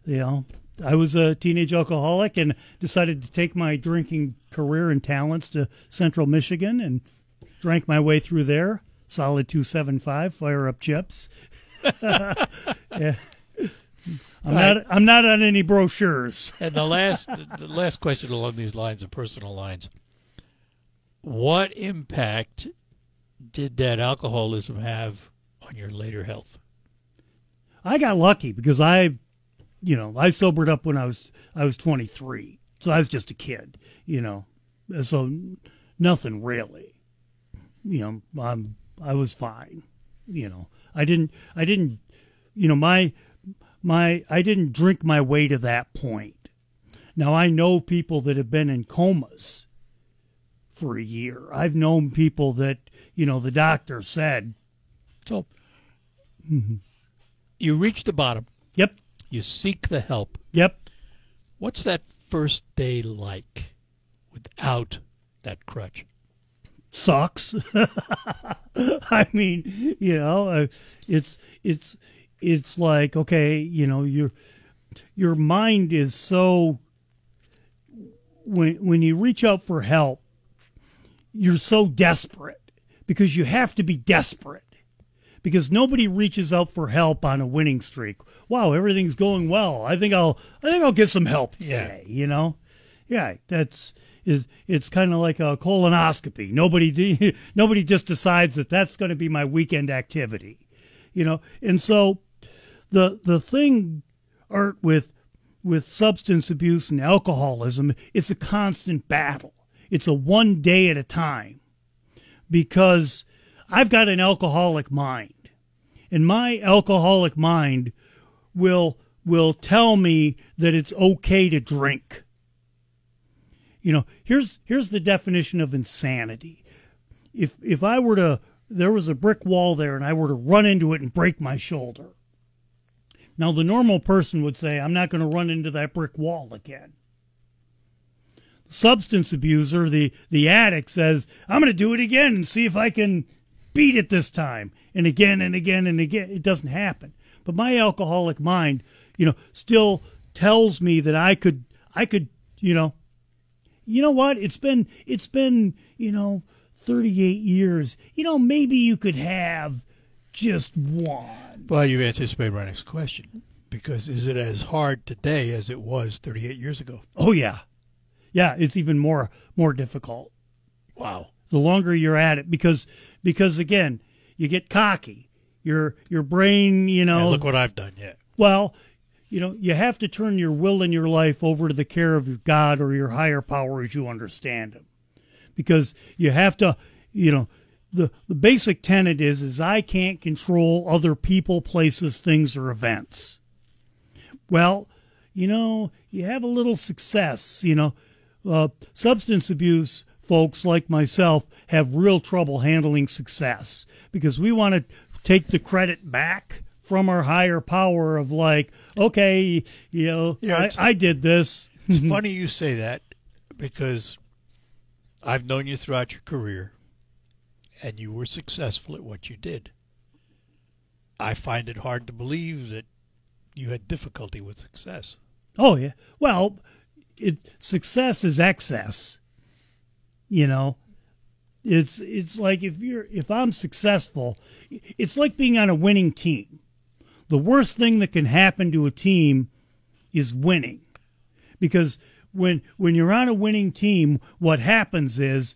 I was a teenage alcoholic and decided to take my drinking career and talents to Central Michigan and drank my way through there. solid 275. Fire up chips. Yeah. I'm not on any brochures. And the last question along these lines of personal lines. What impact did that alcoholism have on your later health? I got lucky because I sobered up when I was 23. So I was just a kid, So nothing really. I was fine. I didn't drink my way to that point. Now I know people that have been in comas for a year. I've known people that, the doctor said. So you reach the bottom. Yep. You seek the help. Yep. What's that first day like without that crutch? Sucks. I mean, it's like, okay, your mind is so, when you reach out for help, you're so desperate because you have to be desperate because nobody reaches out for help on a winning streak. Wow, everything's going well. I think I'll get some help today, Yeah, it's kind of like a colonoscopy. Nobody just decides that that's going to be my weekend activity, And so the thing, Art, with substance abuse and alcoholism, it's a constant battle. It's a one day at a time because I've got an alcoholic mind, and my alcoholic mind will tell me that it's okay to drink. Here's the definition of insanity. If there was a brick wall there and I were to run into it and break my shoulder. Now the normal person would say, I'm not going to run into that brick wall again. The substance abuser, the addict says, I'm going to do it again and see if I can beat it this time. And again and again and again. It doesn't happen. But my alcoholic mind, still tells me that I could, you know what? It's been 38 years. Maybe you could have just one. Well, you've anticipated my next question, because is it as hard today as it was 38 years ago? Oh, yeah. Yeah, it's even more difficult. Wow. The longer you're at it, because again, you get cocky. Your brain, Yeah, look what I've done yet. Well, you have to turn your will and your life over to the care of your God or your higher power as you understand him. Because you have to, the basic tenet is I can't control other people, places, things, or events. Well, you have a little success, substance abuse folks like myself have real trouble handling success because we want to take the credit back from our higher power of like, okay, I did this. It's funny you say that because I've known you throughout your career and you were successful at what you did. I find it hard to believe that you had difficulty with success. Oh, yeah. Well, success is excess. It's like if I'm successful, it's like being on a winning team. The worst thing that can happen to a team is winning. Because when you're on a winning team, what happens is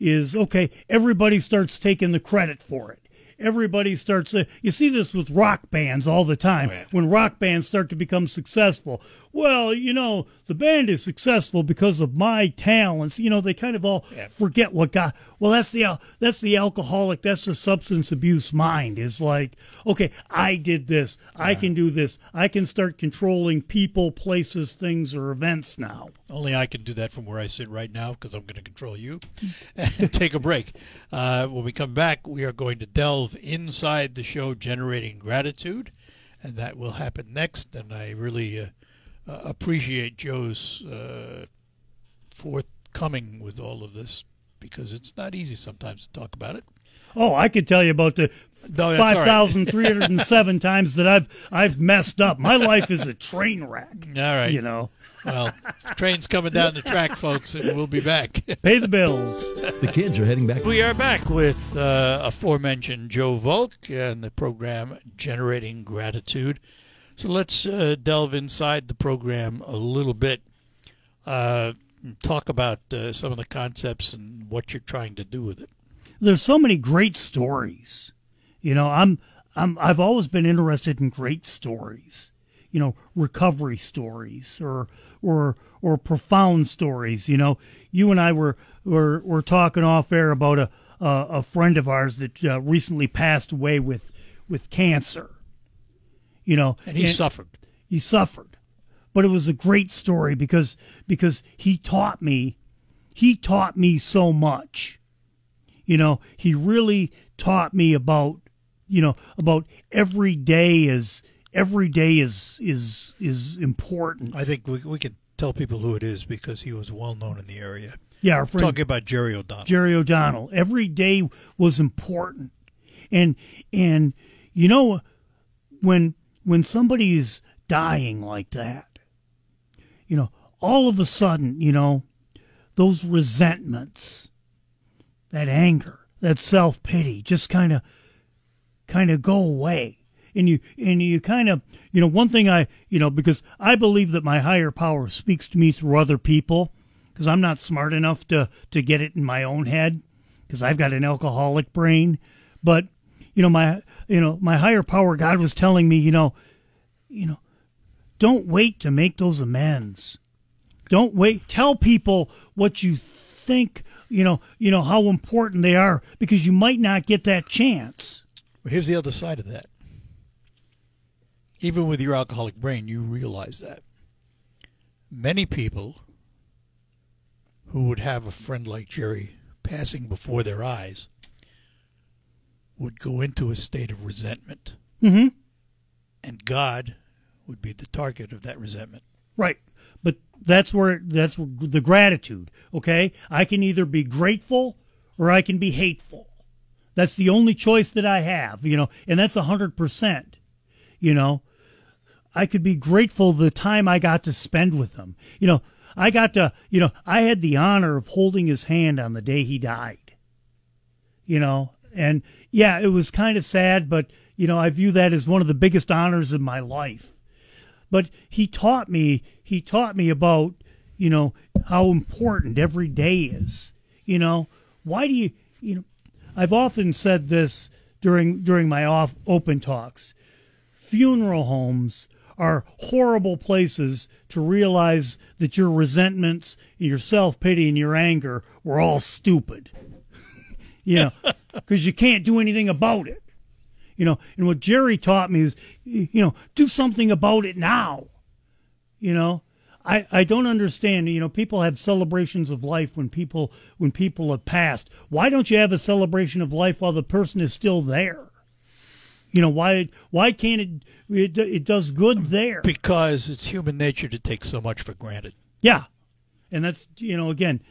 okay, everybody starts taking the credit for it. Everybody starts, you see this with rock bands all the time. Oh, yeah. When rock bands start to become successful, well, the band is successful because of my talents. They kind of all forget what got. Well, that's the alcoholic. That's the substance abuse mind. Is like, okay, I did this. I can do this. I can start controlling people, places, things, or events now. Only I can do that from where I sit right now because I'm going to control you. And take a break. When we come back, we are going to delve inside the show, Generating Gratitude, and that will happen next. And I really appreciate Joe's forthcoming with all of this because it's not easy sometimes to talk about it. Oh, I could tell you about the 5,307 times that I've messed up. My life is a train wreck. All right. You know. Well, train's coming down the track, folks, and we'll be back. Pay the bills. The kids are heading back. We are back with aforementioned Joe Volk and the program Generating Gratitude. So let's delve inside the program a little bit. Talk about some of the concepts and what you're trying to do with it. There's so many great stories. You know, I've always been interested in great stories. You know, recovery stories or profound stories. You know, you and I were talking off air about a friend of ours that recently passed away with cancer. You know, and he suffered. He suffered, but it was a great story because he taught me so much. You know, he really taught me about every day is important. I think we can tell people who it is because he was well known in the area. Yeah, our friend, talking about Jerry O'Donnell. Jerry O'Donnell. Every day was important, and you know, when somebody's dying like that, you know, all of a sudden, you know, those resentments, that anger, that self-pity just kind of go away. And you kind of, you know, one thing because I believe that my higher power speaks to me through other people, because I'm not smart enough to get it in my own head, because I've got an alcoholic brain. But, my higher power, God was telling me, don't wait to make those amends. Don't wait. Tell people what you think, how important they are, because you might not get that chance. But here's the other side of that. Even with your alcoholic brain, you realize that many people who would have a friend like Jerry passing before their eyes would go into a state of resentment. Mm-hmm. And God would be the target of that resentment. Right. But that's the gratitude, okay? I can either be grateful or I can be hateful. That's the only choice that I have, and that's 100%, I could be grateful the time I got to spend with him. I had the honor of holding his hand on the day he died, and yeah, it was kind of sad, but, I view that as one of the biggest honors of my life. But he taught me about, how important every day is. Why do you, I've often said this during my open talks. Funeral homes are horrible places to realize that your resentments, your self-pity, and your anger were all stupid. Because you can't do anything about it. And what Jerry taught me is, do something about it now. I don't understand. People have celebrations of life when people have passed. Why don't you have a celebration of life while the person is still there? Why can't it does good there? Because it's human nature to take so much for granted. Yeah. And that's, again,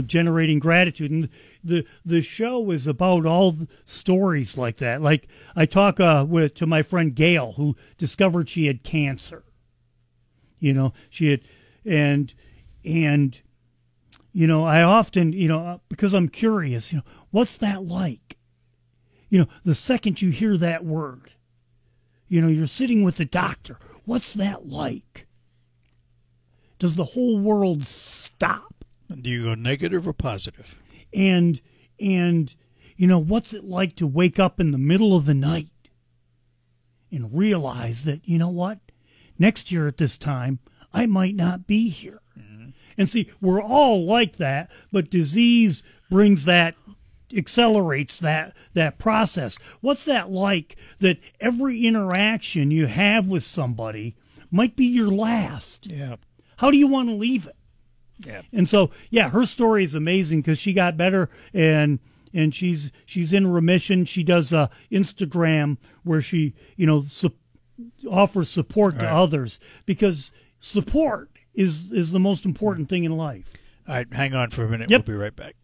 generating gratitude. And the show is about all the stories like that. Like I talk to my friend Gail, who discovered she had cancer. She had, and I often, because I'm curious, what's that like? The second you hear that word, you're sitting with the doctor. What's that like? Does the whole world stop? Do you go negative or positive? And what's it like to wake up in the middle of the night and realize that, what? Next year at this time, I might not be here. Mm-hmm. And see, we're all like that, but disease brings that, accelerates that process. What's that like, that every interaction you have with somebody might be your last? Yeah. How do you want to leave it? Yeah. And so, yeah, her story is amazing because she got better and she's in remission. She does Instagram where she, offers support to others, because support is the most important thing in life. All right, hang on for a minute. Yep. We'll be right back.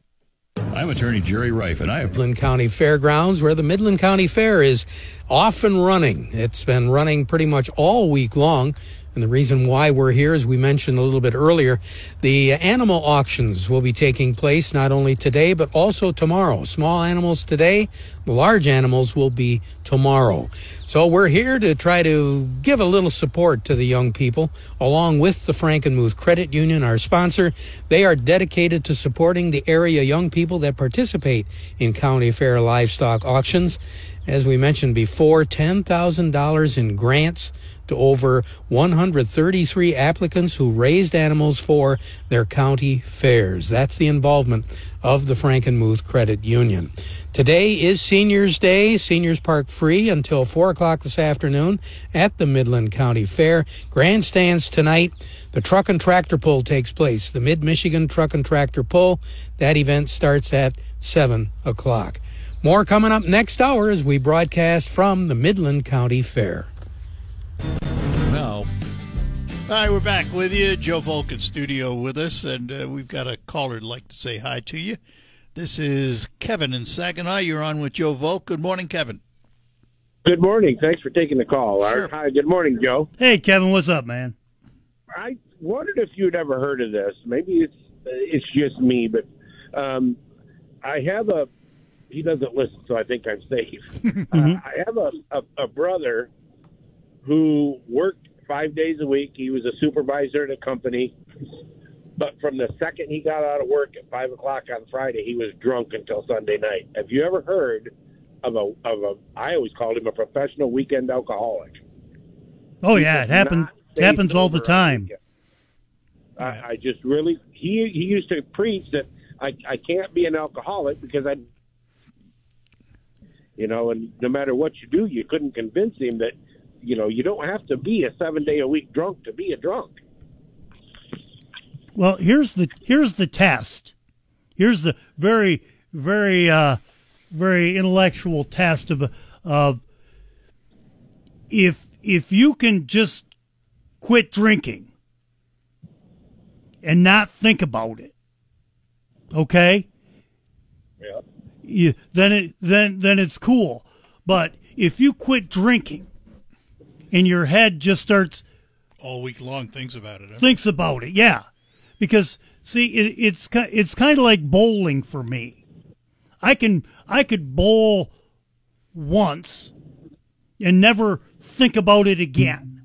I'm attorney Jerry Reif, and I have Midland County Fairgrounds, where the Midland County Fair is off and running. It's been running pretty much all week long. And the reason why we're here, as we mentioned a little bit earlier, the animal auctions will be taking place not only today, but also tomorrow. Small animals today, large animals will be tomorrow. So we're here to try to give a little support to the young people, along with the Frankenmuth Credit Union, our sponsor. They are dedicated to supporting the area young people that participate in county fair livestock auctions. As we mentioned before, $10,000 in grants to over 133 applicants who raised animals for their county fairs. That's the involvement of the Frankenmuth Credit Union. Today is Seniors Day. Seniors park free until 4 o'clock this afternoon at the Midland County Fair. Grandstands tonight. The Truck and Tractor Pull takes place. The Mid-Michigan Truck and Tractor Pull. That event starts at 7 o'clock. More coming up next hour as we broadcast from the Midland County Fair. Now, all right, we're back with you. Joe Volk in studio with us, and we've got a caller who'd like to say hi to you. This is Kevin in Saginaw. You're on with Joe Volk. Good morning, Kevin. Good morning. Thanks for taking the call, Sure. Art. Hi, good morning, Joe. Hey, Kevin, what's up, man? I wondered if you'd ever heard of this. Maybe it's just me, but I have a. He doesn't listen, so I think I'm safe. I have a brother who worked 5 days a week. He was a supervisor at a company, but from the second he got out of work at 5 o'clock on Friday, he was drunk until Sunday night. Have you ever heard of a? I always called him a professional weekend alcoholic. Oh yeah, it happens all the time. I just really he used to preach that I can't be an alcoholic because and no matter what you do, you couldn't convince him that, you don't have to be a 7-day-a-week drunk to be a drunk. Well, here's the test. Here's the very, very, very intellectual test of if you can just quit drinking and not think about it, okay? Yeah. Then it's cool. But if you quit drinking and your head just starts all week long thinks about it. Huh? Thinks about it, yeah. Because see, it's kind of like bowling for me. I could bowl once and never think about it again.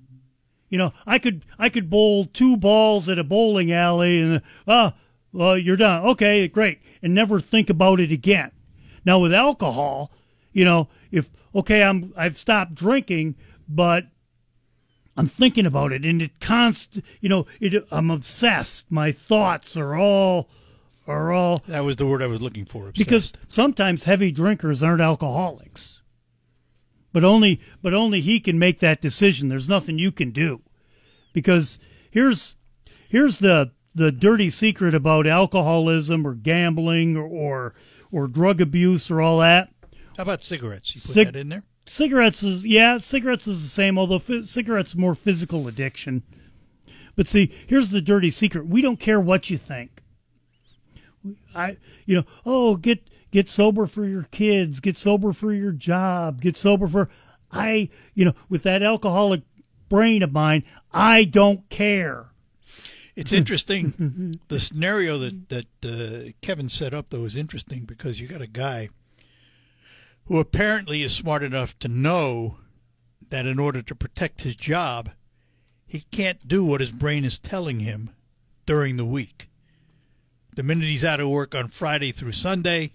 I could bowl 2 balls at a bowling alley and well, you're done. Okay, great, and never think about it again. Now with alcohol, if I've stopped drinking, but I'm thinking about it, and I'm obsessed. My thoughts are all. That was the word I was looking for. Obsessed. Because sometimes heavy drinkers aren't alcoholics, but only he can make that decision. There's nothing you can do, because here's the dirty secret about alcoholism or gambling or drug abuse or all that. How about cigarettes? You put that in there? Cigarettes is the same, although cigarettes are more physical addiction. But see, here's the dirty secret. We don't care what you think. Get sober for your kids, get sober for your job, get sober for with that alcoholic brain of mine, I don't care. It's interesting. The scenario that Kevin set up, though, is interesting because you got a guy who apparently is smart enough to know that in order to protect his job, he can't do what his brain is telling him during the week. The minute he's out of work on Friday through Sunday,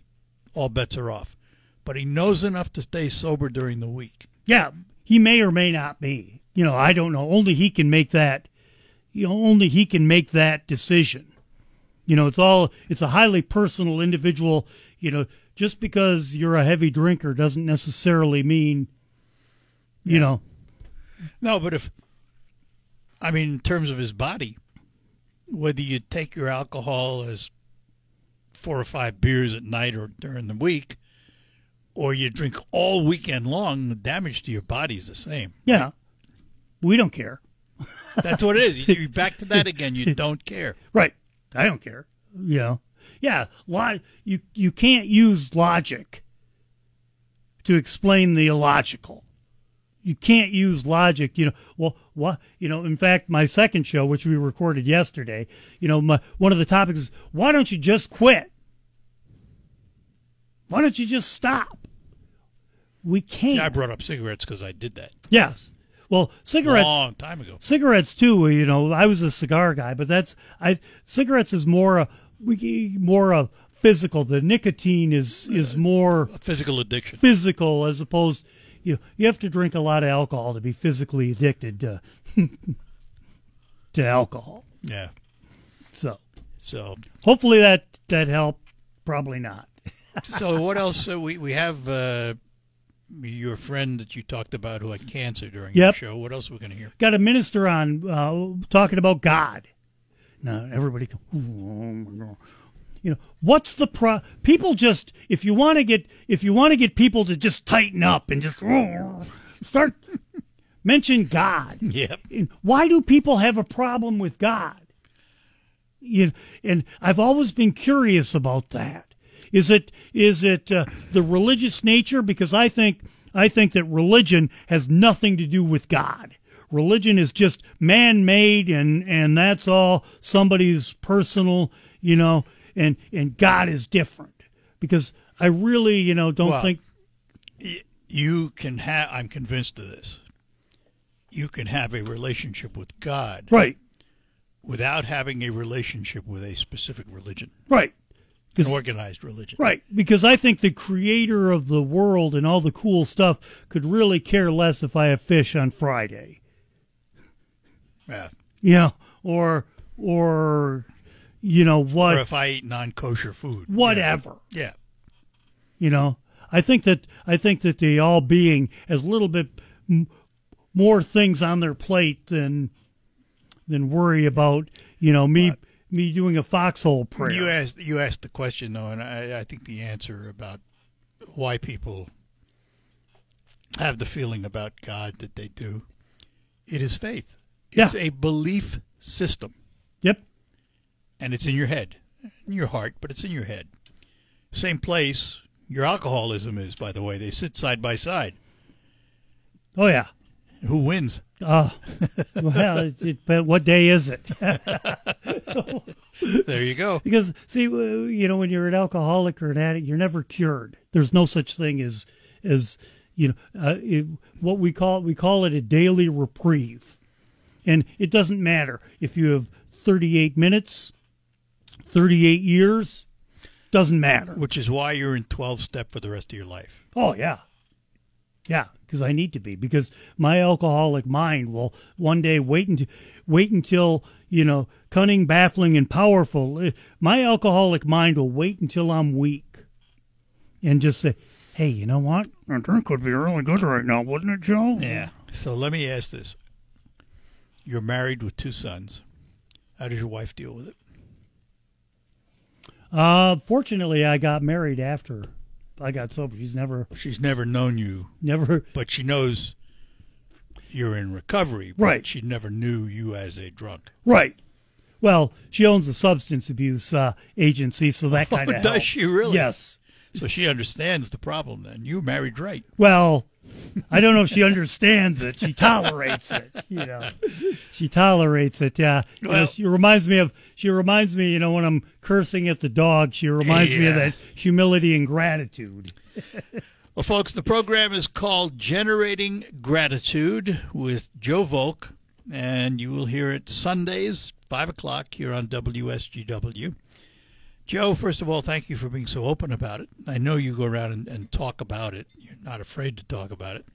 all bets are off. But he knows enough to stay sober during the week. Yeah, he may or may not be. I don't know. Only he can make that. Only he can make that decision. It's a highly personal, individual. Just because you're a heavy drinker doesn't necessarily mean, No, but in terms of his body, whether you take your alcohol as 4 or 5 beers at night or during the week, or you drink all weekend long, the damage to your body is the same. Yeah, we don't care. That's what it is. You're back to that again. You don't care. Right. I don't care. yeah, you can't use logic to explain the illogical. You can't use logic, well, what, in fact, my second show, which we recorded yesterday, one of the topics is, why don't you just quit? Why don't you just stop? We can't. See, I brought up cigarettes because I did that. Yes. Well, cigarettes. Long time ago. Cigarettes too. I was a cigar guy, but cigarettes is more a physical. The nicotine is more a physical addiction. Physical, as opposed, you have to drink a lot of alcohol to be physically addicted to alcohol. Yeah. So hopefully that helped. Probably not. So what else? We have your friend that you talked about who had cancer during your show. What else are we going to hear? Got a minister on talking about God. Now everybody, oh my God. What's the people just if you want to get people to just tighten up and just start mention God. Yep. Why do people have a problem with God? And I've always been curious about that. Is it the religious nature? Because I think that religion has nothing to do with God. Religion is just man-made, and that's all somebody's personal, and God is different. Because I really, don't think you can have. I'm convinced of this. You can have a relationship with God, right, without having a relationship with a specific religion, right. An organized religion. Right, because I think the creator of the world and all the cool stuff could really care less if I have fish on Friday. Yeah. Or what. Or if I eat non-kosher food. Whatever. Yeah. I think that the all being has a little bit more things on their plate than worry about, me doing a foxhole prayer. You asked the question, though, and I think the answer about why people have the feeling about God that they do, it is faith. It's a belief system. Yep. And it's in your head, in your heart, but it's in your head. Same place your alcoholism is, by the way. They sit side by side. Oh, yeah. Who wins? Well, what day is it? There you go. Because, see, when you're an alcoholic or an addict, you're never cured. There's no such thing as what we call it a daily reprieve. And it doesn't matter if you have 38 minutes, 38 years, doesn't matter. Which is why you're in 12-step for the rest of your life. Oh, yeah. Yeah, because I need to be. Because my alcoholic mind will one day wait until, cunning, baffling, and powerful. My alcoholic mind will wait until I'm weak and just say, hey, you know what? A drink would be really good right now, wouldn't it, Joe? Yeah. So let me ask this. You're married with 2 sons. How does your wife deal with it? Fortunately, I got married after I got sober. She's never known you. Never. But she knows you're in recovery. Right. She never knew you as a drunk. Right. Well, she owns a substance abuse agency, so that kind of helps. Does she really? Yes. So she understands the problem then. You married right. Well, I don't know if she understands it. She tolerates it, She tolerates it, yeah. Well, she reminds me, when I'm cursing at the dog, she reminds me of that humility and gratitude. Well, folks, the program is called Generating Gratitude with Joe Volk, and you will hear it Sundays, 5 o'clock here on WSGW. Joe, first of all, thank you for being so open about it. I know you go around and talk about it. You're not afraid to talk about it.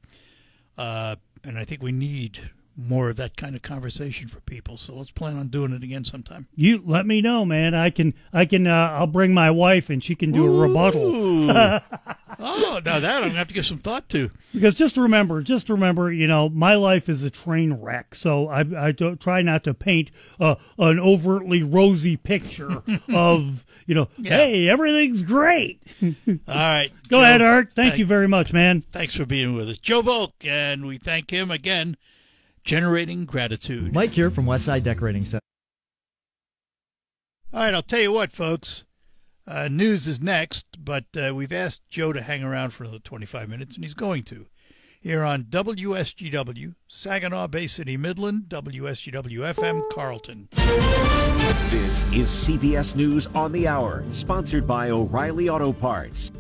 And I think we need more of that kind of conversation for people. So let's plan on doing it again sometime. You let me know, man. I'll bring my wife and she can do a rebuttal. Oh, now that I'm going to have to give some thought to. Because just remember, my life is a train wreck. So I don't try not to paint an overtly rosy picture of, hey, everything's great. All right. Go ahead, Art. Thank you very much, man. Thanks for being with us. Joe Volk, and we thank him again. Generating Gratitude. Mike here from Westside Decorating Center. All right, I'll tell you what, folks. News is next, but we've asked Joe to hang around for another 25 minutes, and he's going to. Here on WSGW, Saginaw Bay City, Midland, WSGW-FM, Carlton. This is CBS News on the Hour, sponsored by O'Reilly Auto Parts.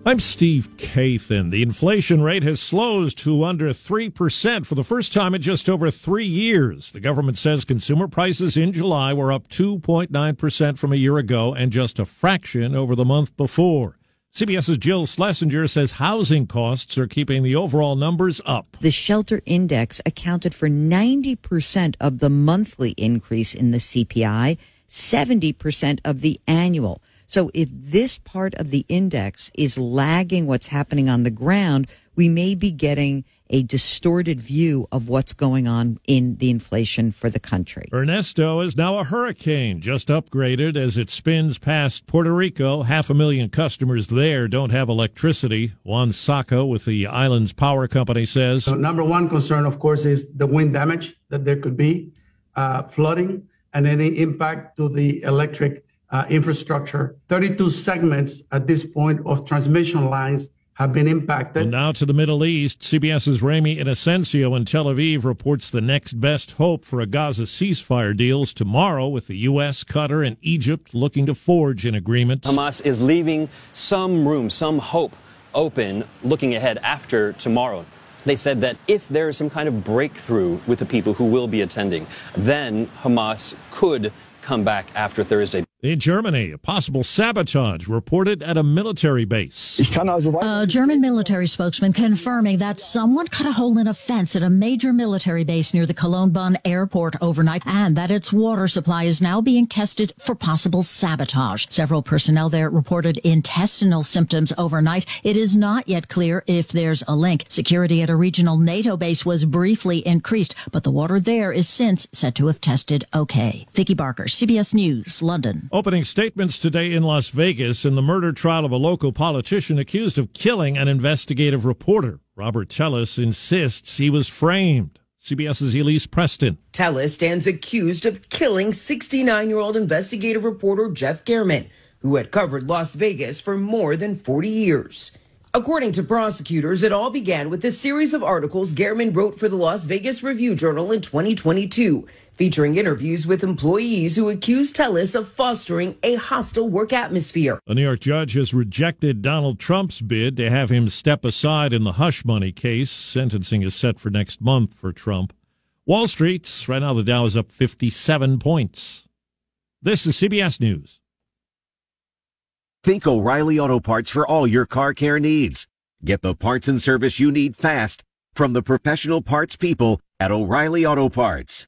I'm Steve Kathan. The inflation rate has slowed to under 3% for the first time in just over 3 years. The government says consumer prices in July were up 2.9% from a year ago and just a fraction over the month before. CBS's Jill Schlesinger says housing costs are keeping the overall numbers up. The shelter index accounted for 90% of the monthly increase in the CPI, 70% of the annual. So if this part of the index is lagging what's happening on the ground, we may be getting a distorted view of what's going on in the inflation for the country. Ernesto is now a hurricane, just upgraded as it spins past Puerto Rico. 500,000 customers there don't have electricity. Juan Sacco with the island's power company says. So number one concern, of course, is the wind damage that there could be, flooding, and any impact to the electric infrastructure. 32 segments at this point of transmission lines have been impacted. And now to the Middle East. CBS's Rami Inocencio in Tel Aviv reports the next best hope for a Gaza ceasefire deals tomorrow, with the U.S., Qatar, and Egypt looking to forge an agreement. Hamas is leaving some room, some hope open looking ahead after tomorrow. They said that if there is some kind of breakthrough with the people who will be attending, then Hamas could come back after Thursday. In Germany, a possible sabotage reported at a military base. A German military spokesman confirming that someone cut a hole in a fence at a major military base near the Cologne-Bonn airport overnight, and that its water supply is now being tested for possible sabotage. Several personnel there reported intestinal symptoms overnight. It is not yet clear if there's a link. Security at a regional NATO base was briefly increased, but the water there is since said to have tested okay. Vicki Barker, CBS News, London. Opening statements today in Las Vegas in the murder trial of a local politician accused of killing an investigative reporter. Robert Tellis insists he was framed. CBS's Elise Preston. Tellis stands accused of killing 69-year-old investigative reporter Jeff German, who had covered Las Vegas for more than 40 years. According to prosecutors, it all began with a series of articles German wrote for the Las Vegas Review-Journal in 2022, featuring interviews with employees who accused Tellis of fostering a hostile work atmosphere. A New York judge has rejected Donald Trump's bid to have him step aside in the hush money case. Sentencing is set for next month for Trump. Wall Street, right now the Dow is up 57 points. This is CBS News. Think O'Reilly Auto Parts for all your car care needs. Get the parts and service you need fast from the professional parts people at O'Reilly Auto Parts.